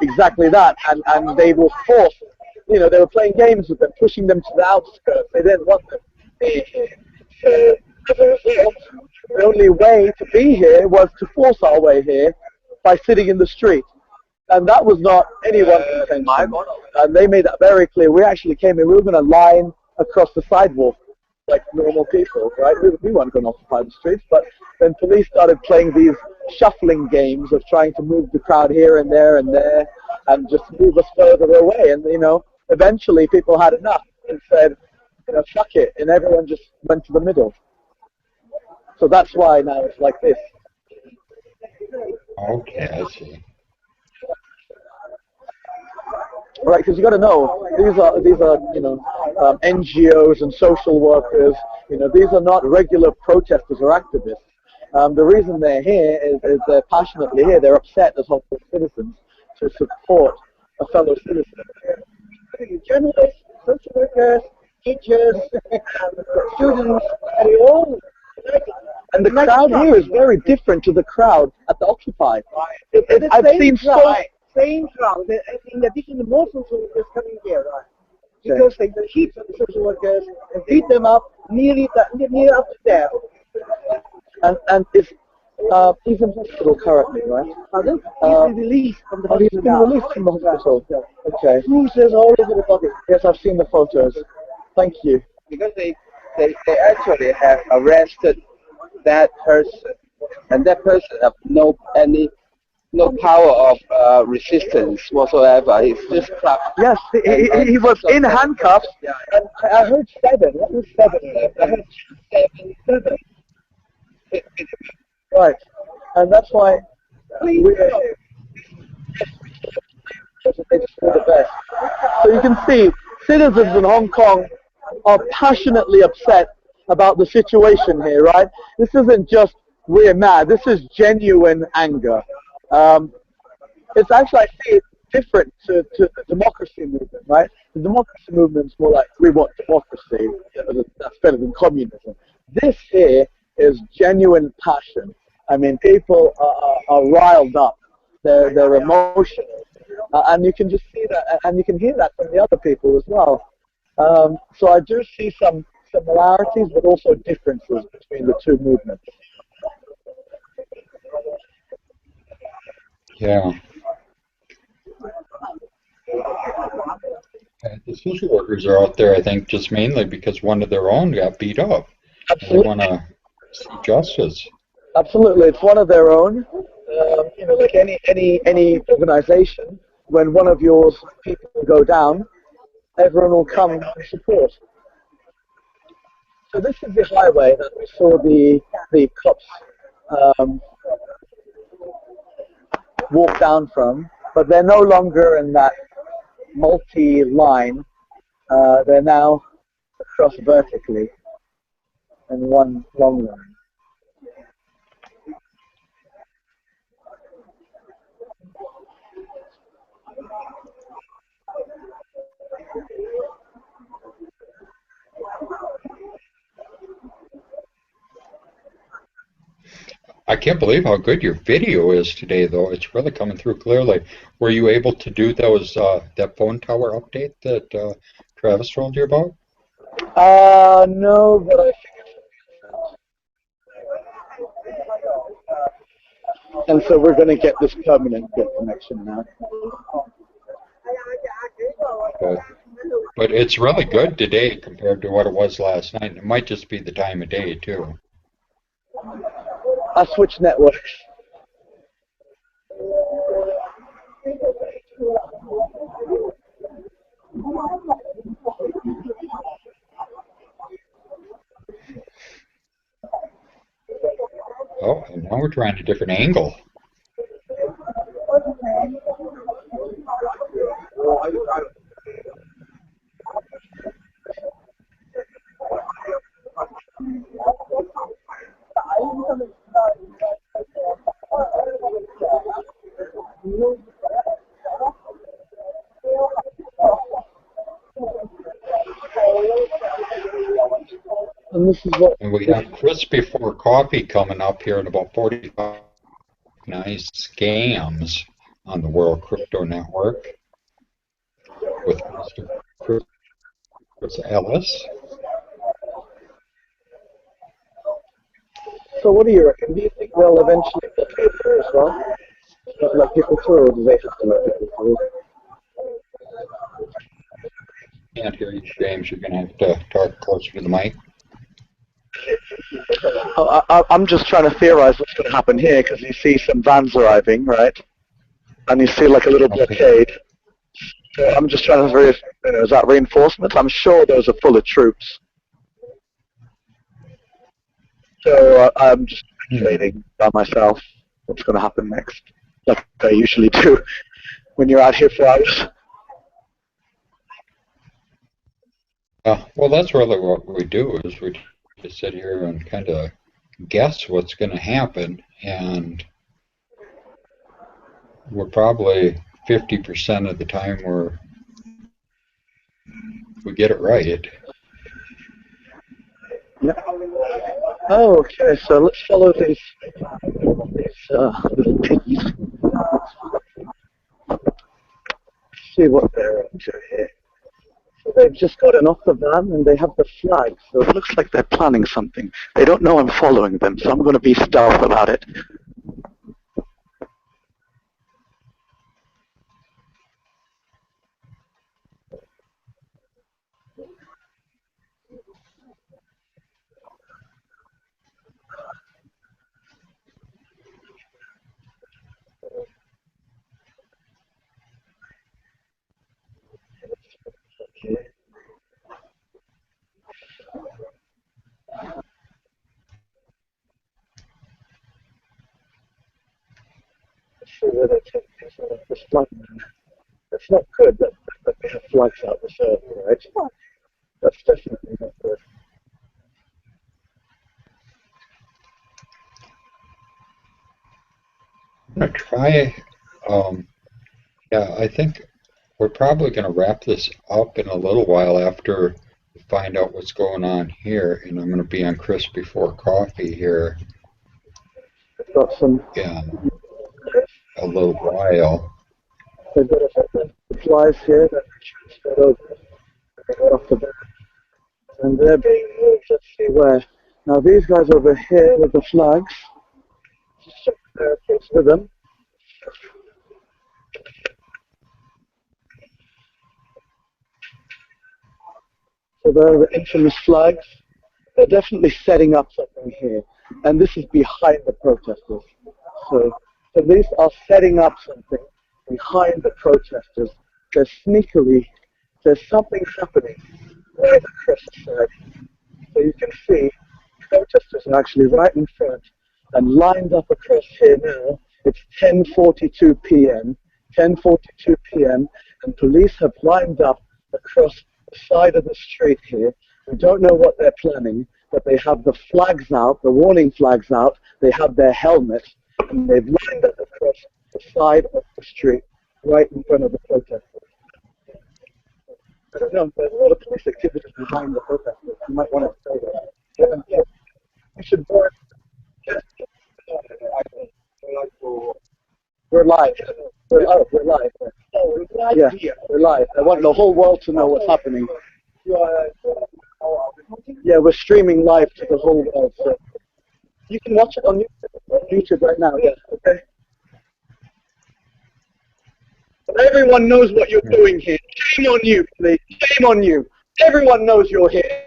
Speaker 2: exactly that, and they were forced, you know, they were playing games with them, pushing them to the outskirts. They didn't want them to be here. The only way to be here was to force our way here by sitting in the street. And that was not anyone's intention. And they made that very clear. We actually came in, we were going to line across the sidewalk like normal people, right? We weren't going to occupy the streets, but then police started playing these shuffling games of trying to move the crowd here and there and just move us further away. And, you know, eventually people had enough and said, you know, fuck it. And everyone just went to the middle. So that's why now it's like this.
Speaker 1: Okay, I see.
Speaker 2: Right, because you got to know these are you know NGOs and social workers. You know, these are not regular protesters or activists. The reason they're here is they're passionately here. They're upset as Hong Kong citizens to support a fellow citizen. Journalists, social workers, teachers, students, and all. And the crowd here is very different to the crowd at the Occupy. I've seen so.
Speaker 5: Same crowd. In addition, the more social workers coming here, right? Because they keep the social workers and beat them up near up to there.
Speaker 2: And it's he's in hospital currently, right?
Speaker 5: Pardon? He's been released from the hospital.
Speaker 2: He's been released from the hospital. Okay.
Speaker 5: Bruises all over the body.
Speaker 2: Yes, I've seen the photos. Thank you.
Speaker 7: Because they actually have arrested that person, and that person have no power of resistance whatsoever. He's just trapped.
Speaker 2: Yes, he was in handcuffs, and I heard 7. What was 7? I heard 7. Right, and that's why they just do the best. So you can see, citizens in Hong Kong are passionately upset about the situation here, right? This isn't just we're mad. This is genuine anger. It's actually, I see it different to the democracy movement, right? The democracy movement's more like, we want democracy, that's better than communism. This here is genuine passion. I mean, people are riled up, they're emotional, and you can just see that, and you can hear that from the other people as well. So I do see some similarities, but also differences between the two movements.
Speaker 1: Yeah. The social workers are out there, I think, just mainly because one of their own got beat up. Absolutely. They want to see justice.
Speaker 2: Absolutely, it's one of their own. You know, like any organization, when one of yours people go down, everyone will come and support. So this is the highway that we saw the cops walk down from, but they're no longer in that multi-line. They're now across vertically in one long line.
Speaker 1: I can't believe how good your video is today, though. It's really coming through clearly. Were you able to do those that phone tower update that Travis told you about?
Speaker 2: No, but I figured. And so we're going to get this permanent good connection now.
Speaker 1: Okay. But it's really good today compared to what it was last night. It might just be the time of day, too.
Speaker 2: I switched networks.
Speaker 1: Oh, and now we're trying a different angle.
Speaker 2: And this is what.
Speaker 1: And we have Chris Before Coffee coming up here in about 45 nice scams on the World Crypto Network with Mr. Chris Ellis.
Speaker 2: So what do you reckon? Do you think they'll eventually let people through as well? Not let people through, or do they have to let people through?
Speaker 1: Can't hear you, James. You're going to have to talk closer to the mic.
Speaker 2: I'm just trying to theorize what's going to happen here, because you see some vans arriving, right? And you see like a little blockade. So I'm just trying to verify, is that reinforcements? I'm sure those are full of troops. So I'm just speculating by myself what's going to happen next, like I usually do when you're out here for hours.
Speaker 1: Well, that's really what we do, is we just sit here and kind of guess what's going to happen, and we're probably 50% of the time we get it right.
Speaker 2: Yeah. Oh, okay. So let's follow these little piggies. See what they're up to here. So they've just gotten off the van and they have the flag. So it looks like they're planning something. They don't know I'm following them, so I'm going to be stealth about it. That's not good that they have flags out the circle, right? That's definitely not good.
Speaker 1: I'm going to try, yeah, I think we're probably going to wrap this up in a little while after we find out what's going on here, and I'm going to be on Chris Before Coffee here
Speaker 2: Got some.
Speaker 1: in a little while.
Speaker 2: They've got a flies here that transferred over. They got off the back. And they're being moved, let's see where. Now these guys over here with the flags, just check their close with them. So there are the infamous flags. They're definitely setting up something here. And this is behind the protesters. So these are setting up something behind the protesters. There's sneakily, there's something happening right across the side. So you can see protesters are actually right in front and lined up across here now. It's 10:42 p.m. 10:42 p.m. and police have lined up across the side of the street here. We don't know what they're planning, but they have the flags out, the warning flags out. They have their helmets, and they've lined up across the side of the street, right in front of the protesters. I don't know, there's a lot of police activity behind the protesters. You might want to say that. Yeah. You should board. We're live. We're live. Yeah, we're live. I want the whole world to know what's happening. Yeah, we're streaming live to the whole world. So you can watch it on YouTube right now. Yeah. Okay. But everyone knows what you're doing here. Shame on you, please. Shame on you. Everyone knows you're here.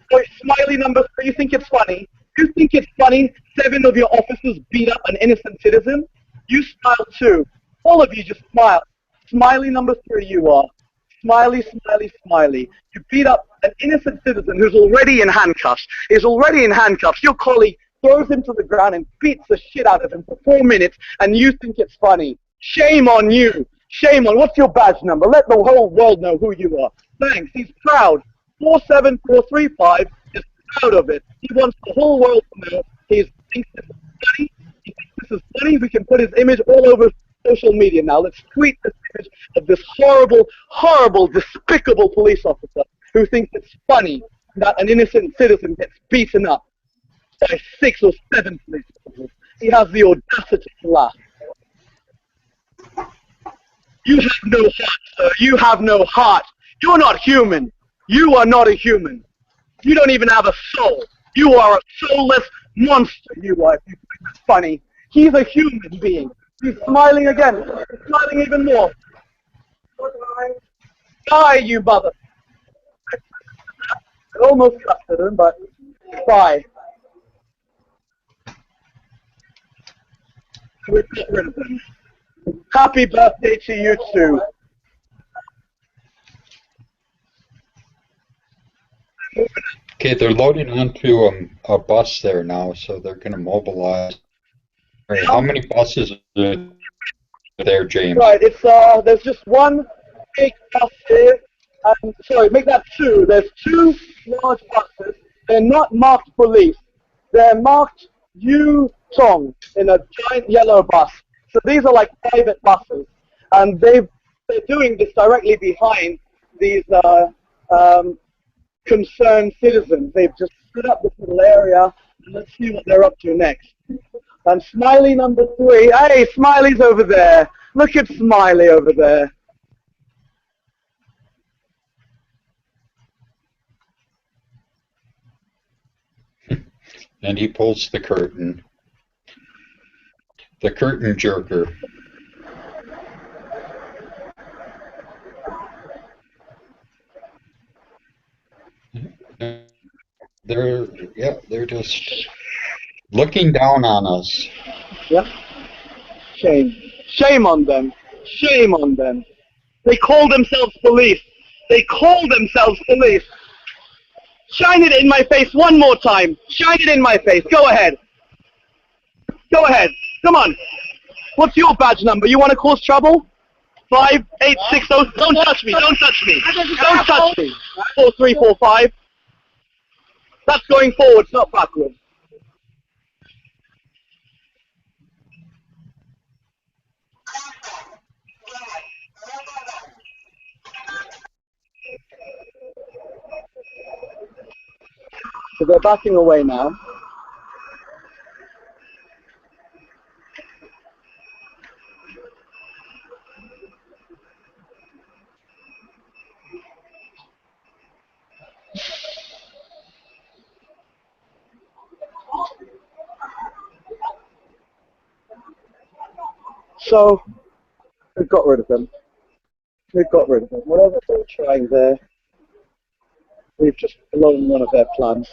Speaker 2: Boy, smiley number 3, you think it's funny? You think it's funny 7 of your officers beat up an innocent citizen? You smile too. All of you just smile. Smiley number 3 you are. Smiley, smiley, smiley. You beat up an innocent citizen who's already in handcuffs. Is already in handcuffs. Your colleague throws him to the ground and beats the shit out of him for 4 minutes, and you think it's funny. Shame on you. Shame on. What's your badge number? Let the whole world know who you are. Thanks. He's proud. 47435 is proud of it. He wants the whole world to know he thinks this is funny. He thinks this is funny. We can put his image all over social media now. Let's tweet this image of this horrible, horrible, despicable police officer who thinks it's funny that an innocent citizen gets beaten up by 6 or 7 police officers. He has the audacity to laugh. You have no heart, sir. You have no heart. You're not human. You are not a human. You don't even have a soul. You are a soulless monster, you are, if you think it's funny. He's a human being. He's smiling again. He's smiling even more. Die, you mother. I almost cut him, but bye. We've got rid of them. Happy birthday to you too.
Speaker 1: Okay, they're loading onto a bus there now, so they're going to mobilize. Right, how many buses are there, James?
Speaker 2: Right, it's there's just one big bus here, and sorry, make that 2. There's 2 large buses. They're not marked police. They're marked Yu-Tong in a giant yellow bus. So these are like private buses, and they're doing this directly behind these concerned citizens. They've just set up this little area, and let's see what they're up to next. And Smiley number 3, hey, Smiley's over there. Look at Smiley over there.
Speaker 1: And he pulls the curtain. The curtain jerker. They're just looking down on us.
Speaker 2: Yeah. Shame. Shame on them. Shame on them. They call themselves police. They call themselves police. Shine it in my face one more time. Shine it in my face. Go ahead. Go ahead. Come on. What's your badge number? You want to cause trouble? 5860. Don't touch me. Don't touch me. Don't touch me. 4345. That's going forwards, not backwards. So they're backing away now. So, we've got rid of them. We've got rid of them. Whatever they were trying there, we've just blown one of their plans.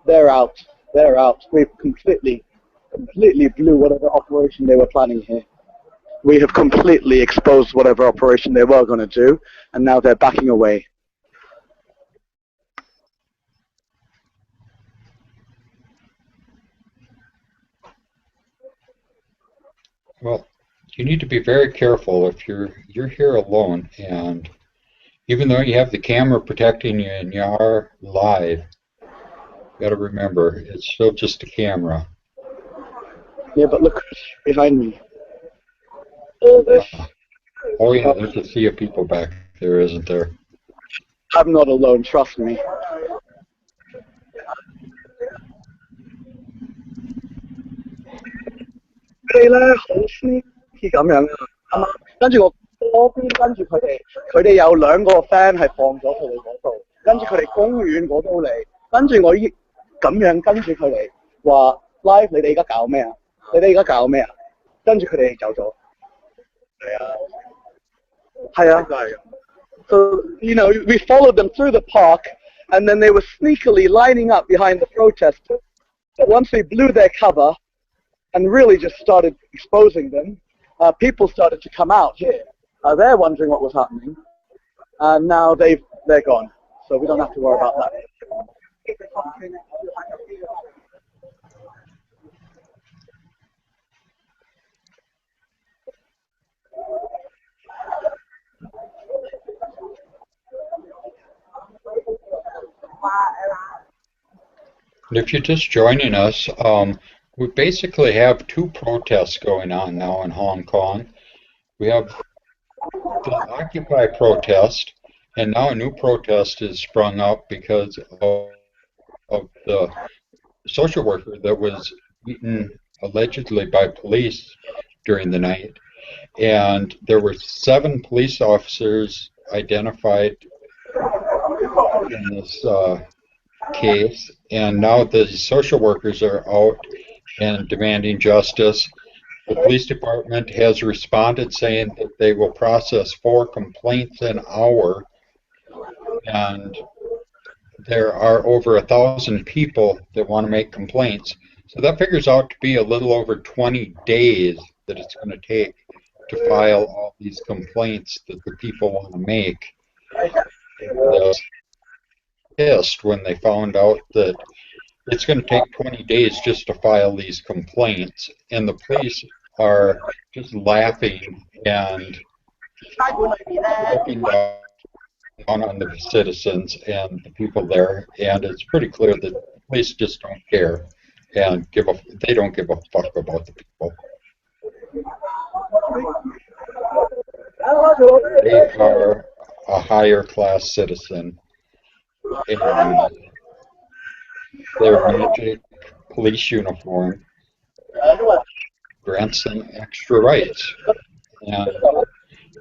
Speaker 2: They're out. They're out. We've completely blew whatever operation they were planning here. We have completely exposed whatever operation they were going to do, and now they're backing away.
Speaker 1: Well, you need to be very careful if you're here alone, and even though you have the camera protecting you and you are live, you got to remember it's still just a camera.
Speaker 2: Yeah, but look behind me. All this.
Speaker 1: Oh yeah, there's a sea of people back there, isn't there?
Speaker 2: I'm not alone, trust me. 佢哋咧好 sneaky 咁樣啊嘛，跟住我嗰邊跟住佢哋有2個 fan 係放咗佢哋嗰度，跟住佢哋公園嗰度嚟，跟住我咁樣跟住佢哋話 live 你哋而家搞咩啊？你哋而家搞咩啊？跟住佢哋走咗。係啊，係啊。So, you know, we followed them through the park, and then they were sneakily lining up behind the protesters. But once we blew their cover and really just started exposing them, people started to come out here. They're wondering what was happening, and now they're gone. So we don't have to worry about that.
Speaker 1: If you're just joining us, we basically have two protests going on now in Hong Kong. We have the Occupy protest, and now a new protest has sprung up because of the social worker that was beaten allegedly by police during the night. And there were 7 police officers identified in this case, and now the social workers are out and demanding justice. The police department has responded saying that they will process 4 complaints an hour, and there are over 1,000 people that want to make complaints. So that figures out to be a little over 20 days that it's going to take to file all these complaints that the people want to make. They're pissed when they found out that it's going to take 20 days just to file these complaints, and the police are just laughing and looking down on the citizens and the people there, and it's pretty clear that the police just don't care and they don't give a fuck about the people. They are a higher class citizen, and their magic police uniform grants them extra rights. And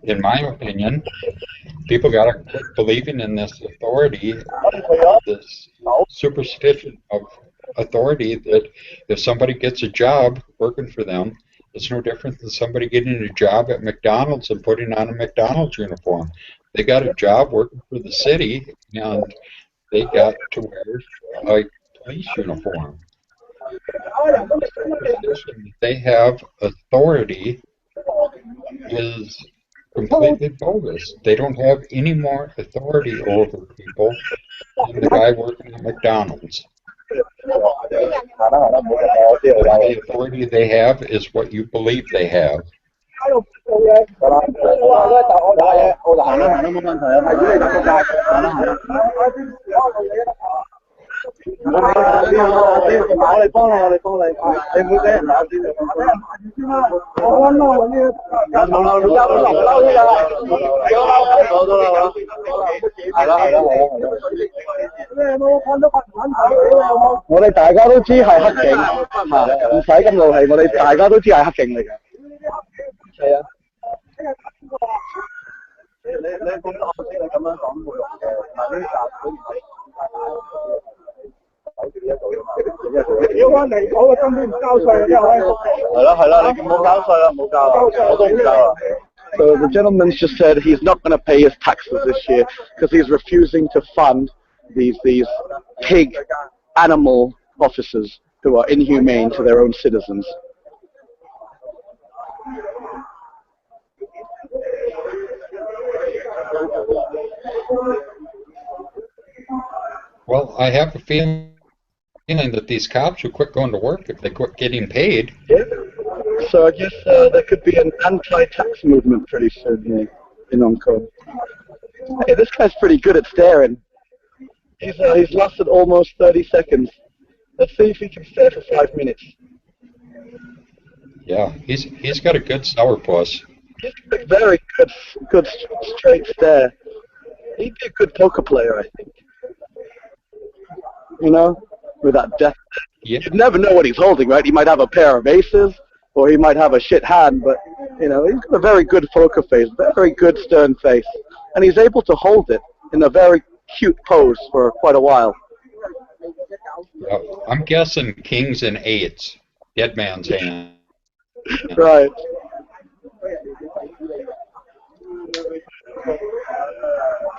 Speaker 1: in my opinion, people got to quit believing in this authority, this superstition of authority that if somebody gets a job working for them, it's no different than somebody getting a job at McDonald's and putting on a McDonald's uniform. They got a job working for the city, and they got to wear a police uniform. The position that they have authority is completely bogus. They don't have any more authority over people than the guy working at McDonald's. The authority they have is what you believe they have.
Speaker 2: 我哋大家都知係黑警，唔使咁怒氣，我哋大家都知係黑警嚟嘅。係啊。你咁多頭先你咁樣講冇用嘅，嗱呢集如果翻嚟講，根本唔交稅，因為係啦，你唔好交稅啦，唔好交啦，我都唔交啦。So the gentleman just said he's not going to pay his taxes this year because he's refusing to fund these pig animal officers who are inhumane to their own citizens.
Speaker 1: Well, I have a feeling that these cops would quit going to work if they quit getting paid.
Speaker 2: Yeah. So I guess there could be an anti-tax movement pretty soon here in Hong Kong. Hey, this guy's pretty good at staring. He's lasted almost 30 seconds. Let's see if he can stare for 5 minutes.
Speaker 1: Yeah, he's got a good sourpuss.
Speaker 2: He's got a very good straight stare. He'd be a good poker player, I think. You know, with that death.
Speaker 1: Yeah.
Speaker 2: You'd never know what he's holding, right? He might have a pair of aces, or he might have a shit hand, but, you know, he's got a very good poker face, very good stern face. And he's able to hold it in a very cute pose for quite a while.
Speaker 1: I'm guessing kings and eights, dead man's hand.
Speaker 2: Right.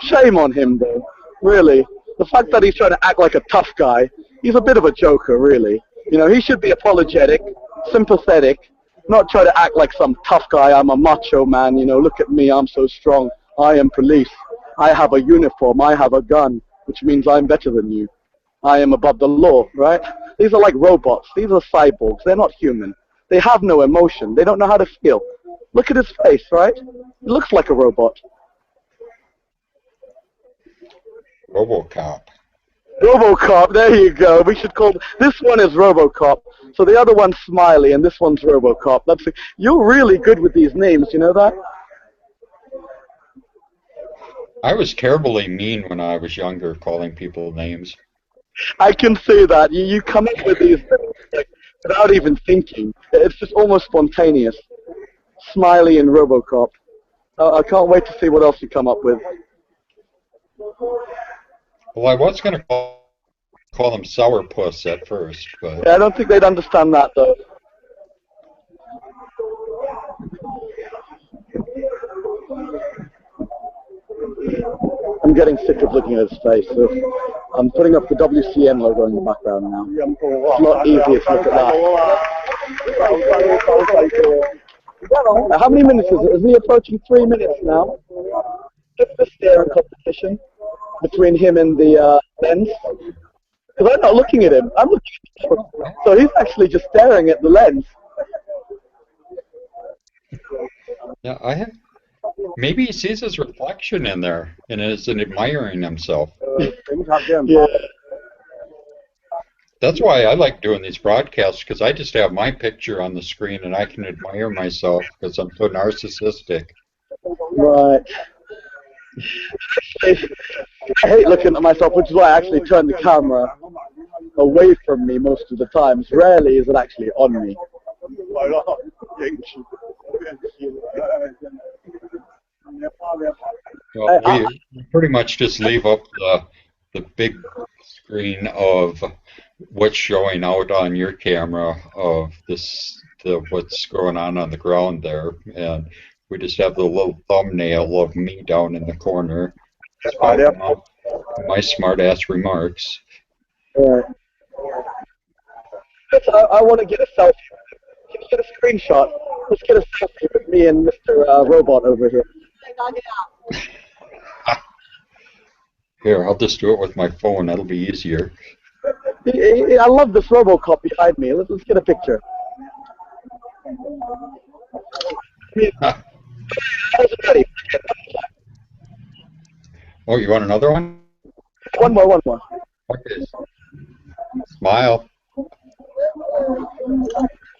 Speaker 2: Shame on him, though. Really. The fact that he's trying to act like a tough guy, he's a bit of a joker, really. You know, he should be apologetic, sympathetic, not try to act like some tough guy. I'm a macho man, you know, look at me, I'm so strong. I am police. I have a uniform. I have a gun, which means I'm better than you. I am above the law, right? These are like robots. These are cyborgs. They're not human. They have no emotion. They don't know how to feel. Look at his face, right? It looks like a robot.
Speaker 1: RoboCop.
Speaker 2: RoboCop, there you go. We should call this one is RoboCop. So the other one's Smiley, and this one's RoboCop. You're really good with these names. You know that?
Speaker 1: I was terribly mean when I was younger, calling people names.
Speaker 2: I can see that. You come up with these things like, without even thinking. It's just almost spontaneous. Smiley and RoboCop. I can't wait to see what else you come up with.
Speaker 1: Well, I was going to call them Sourpuss at first, but...
Speaker 2: Yeah, I don't think they'd understand that, though. I'm getting sick of looking at his face, so I'm putting up the WCN logo in the background now. It's a lot easier to look at that. How many minutes is it? Is he approaching 3 minutes now? It's the staring competition between him and the lens. Because I'm not looking at him. I'm looking at him. So he's actually just staring at the lens.
Speaker 1: Yeah, maybe he sees his reflection in there and isn't admiring himself.
Speaker 2: Yeah.
Speaker 1: That's why I like doing these broadcasts, because I just have my picture on the screen and I can admire myself because I'm so narcissistic.
Speaker 2: Right. I hate looking at myself, which is why I actually turn the camera away from me most of the times. Rarely is it actually on me.
Speaker 1: Well, we pretty much just leave up the big screen of what's showing out on your camera of what's going on the ground there, and we just have the little thumbnail of me down in the corner. My smart-ass remarks.
Speaker 2: Right. I want to get a selfie. Can you get a screenshot? Let's get a selfie with me and Mr. Robot over here.
Speaker 1: Here, I'll just do it with my phone. That'll be easier.
Speaker 2: I love this RoboCop behind me. Let's get a picture.
Speaker 1: Oh, you want another one?
Speaker 2: One more.
Speaker 1: Okay. Smile.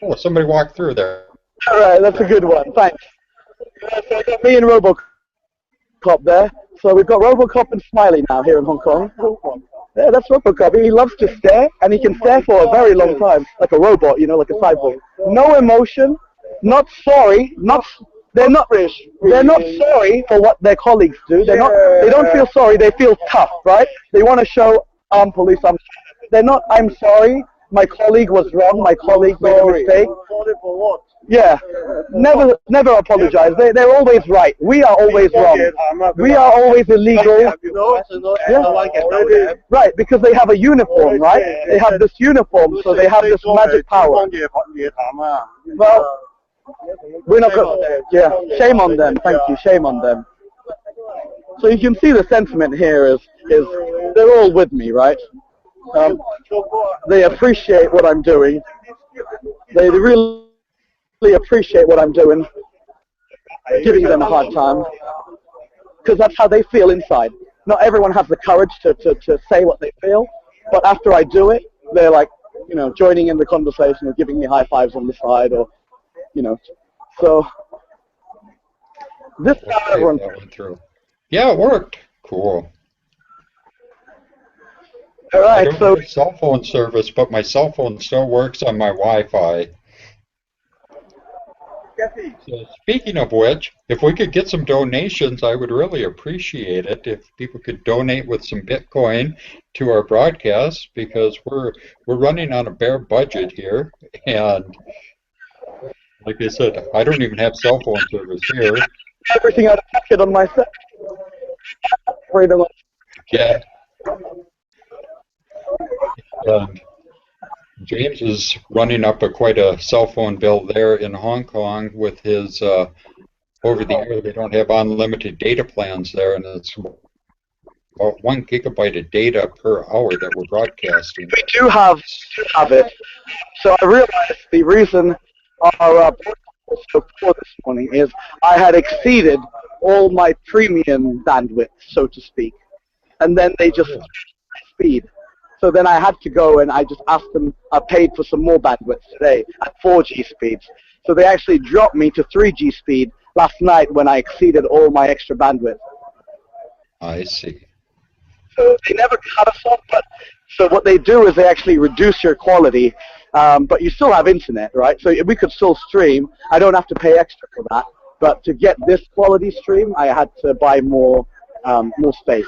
Speaker 1: Oh, somebody walked through there.
Speaker 2: All right, that's a good one. Thanks. So I got me and RoboCop there. So we've got RoboCop and Smiley now here in Hong Kong. Yeah, that's RoboCop. He loves to stare, and he can stare for a very long time, like a robot, you know, like a cyborg. No emotion, not sorry, they're not sorry for what their colleagues do. They don't feel sorry. They feel tough, right? They want to show police. They're not. I'm sorry. My colleague was wrong. My colleague made a mistake.
Speaker 5: Sorry for what?
Speaker 2: Yeah, never apologize. They're always right. We are always wrong. We are always illegal. Yeah. Right, because they have a uniform, right? They have this uniform, so they have this magic power. Well, we're not going to. Yeah, shame on them. Thank you. Shame on them. So you can see the sentiment here is they're all with me, right? They appreciate what I'm doing. They really appreciate what I'm doing, giving them a hard time, because that's how they feel inside. Not everyone has the courage to say what they feel, but after I do it, they're like, you know, joining in the conversation or giving me high fives on the side, or, you know. So this time everyone
Speaker 1: went through. Yeah, it worked. Cool.
Speaker 2: All right,
Speaker 1: I don't have cell phone service, but my cell phone still works on my Wi-Fi. So speaking of which, if we could get some donations, I would really appreciate it if people could donate with some Bitcoin to our broadcast, because we're running on a bare budget here, and like I said, I don't even have cell phone service here.
Speaker 2: Everything out of pocket on my set.
Speaker 1: Yeah. James is running up quite a cell phone bill there in Hong Kong with his over the air. They don't have unlimited data plans there, and it's about 1 gigabyte of data per hour that we're broadcasting.
Speaker 2: We do have it. So I realized the reason our broadcast was so poor this morning is I had exceeded all my premium bandwidth, so to speak, and then they just speed. So then I had to go and I just asked them, I paid for some more bandwidth today at 4G speeds. So they actually dropped me to 3G speed last night when I exceeded all my extra bandwidth.
Speaker 1: I see.
Speaker 2: So they never cut us off, but so what they do is they actually reduce your quality, but you still have internet, right? So we could still stream. I don't have to pay extra for that. But to get this quality stream, I had to buy more space.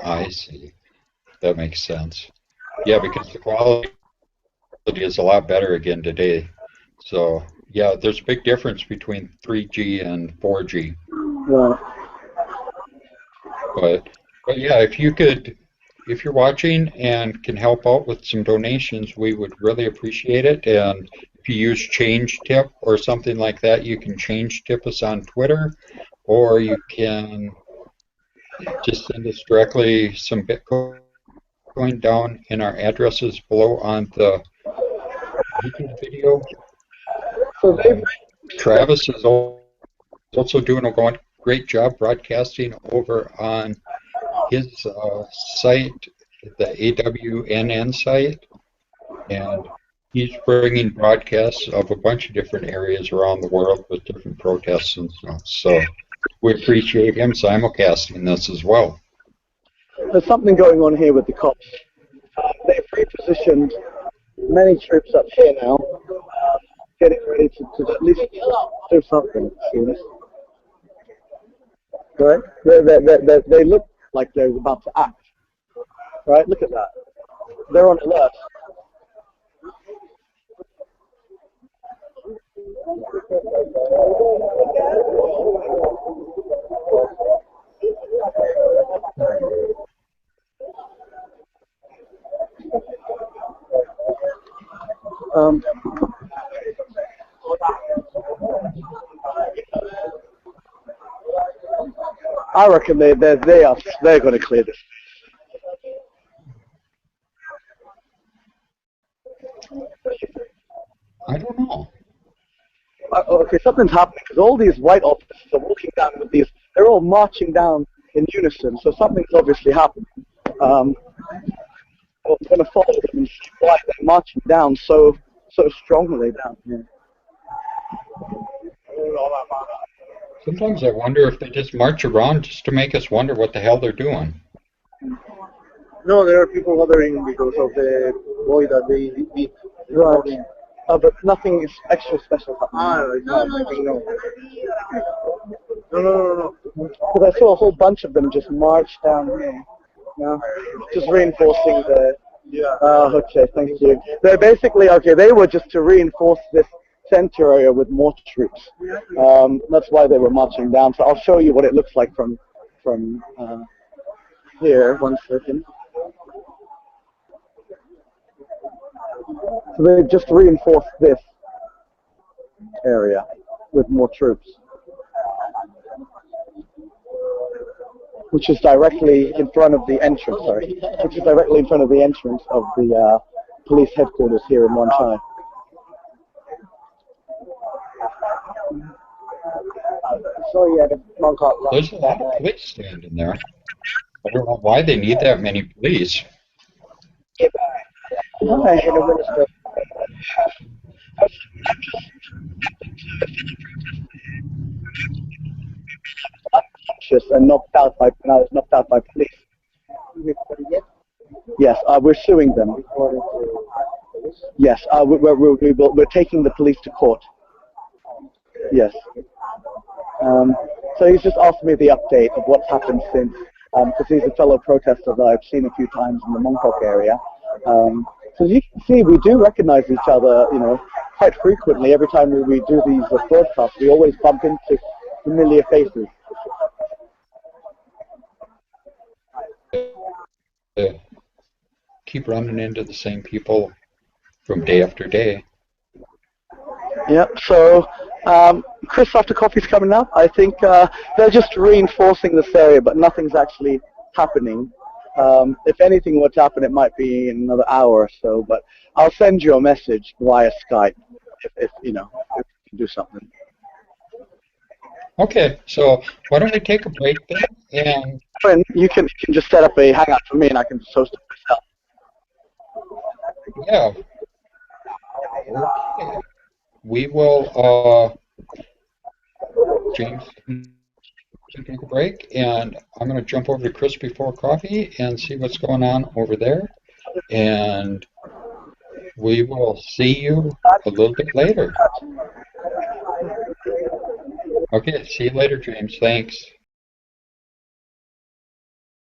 Speaker 1: I see. That makes sense. Yeah, because the quality is a lot better again today. So yeah, there's a big difference between 3G and 4G.
Speaker 2: Right.
Speaker 1: But yeah, if you're watching and can help out with some donations, we would really appreciate it. And if you use Change Tip or something like that, you can Change Tip us on Twitter, or you can just send us directly some Bitcoin down in our addresses below on the YouTube video.
Speaker 2: So
Speaker 1: Travis is also doing a great job broadcasting over on his site, the AWNN site, and he's bringing broadcasts of a bunch of different areas around the world with different protests and stuff. So we appreciate him simulcasting this as well.
Speaker 2: There's something going on here with the cops. They've repositioned many troops up here now, getting ready to at least do something. See this? Right? They look like they're about to act. Right? Look at that. They're on alert. I reckon they're going to clear this.
Speaker 1: I don't know.
Speaker 2: Okay, something's happening because all these white officers are walking down with these. They're all marching down in unison, so something's obviously happening. We're going to follow them and see why they're marching down so strongly down here.
Speaker 1: Sometimes I wonder if they just march around just to make us wonder what the hell they're doing.
Speaker 5: No, there are people gathering because of the boy that they beat.
Speaker 2: Right. But nothing is extra special happening.
Speaker 5: No.
Speaker 2: Because I saw a whole bunch of them just march down here. Yeah. Just reinforcing the...
Speaker 5: Yeah.
Speaker 2: Okay, thank you. They're basically, okay, they were just to reinforce this center area with more troops. That's why they were marching down. So I'll show you what it looks like from here. 1 second. So they've just reinforced this area with more troops, which is directly in front of the entrance, which is directly in front of the entrance of the police headquarters here in Wanchai. So yeah, the Mongkok.
Speaker 1: There's a lot of police standing there. I don't know why they need that many police.
Speaker 2: And knocked out by when I was knocked out by police. Yes, we're suing them. Yes, we're taking the police to court. Yes. So he's just asked me the update of what's happened since, because he's a fellow protester that I've seen a few times in the Mongkok area. So as you can see, we do recognize each other, quite frequently. Every time we do these broadcasts, we always bump into familiar faces.
Speaker 1: Keep running into the same people from day after day.
Speaker 2: Yep, so Chris after coffee's coming up. I think they're just reinforcing this area, but nothing's actually happening. If anything were to happen, it might be in another hour or so, but I'll send you a message via Skype if you can do something.
Speaker 1: Okay, so why don't we take a break then and
Speaker 2: And you can just set up a hangout for me, and I can just host it myself.
Speaker 1: Yeah. Okay. We will, James, take a break, and I'm going to jump over to Chris before coffee and see what's going on over there. And we will see you a little bit later. Okay, see you later, James. Thanks.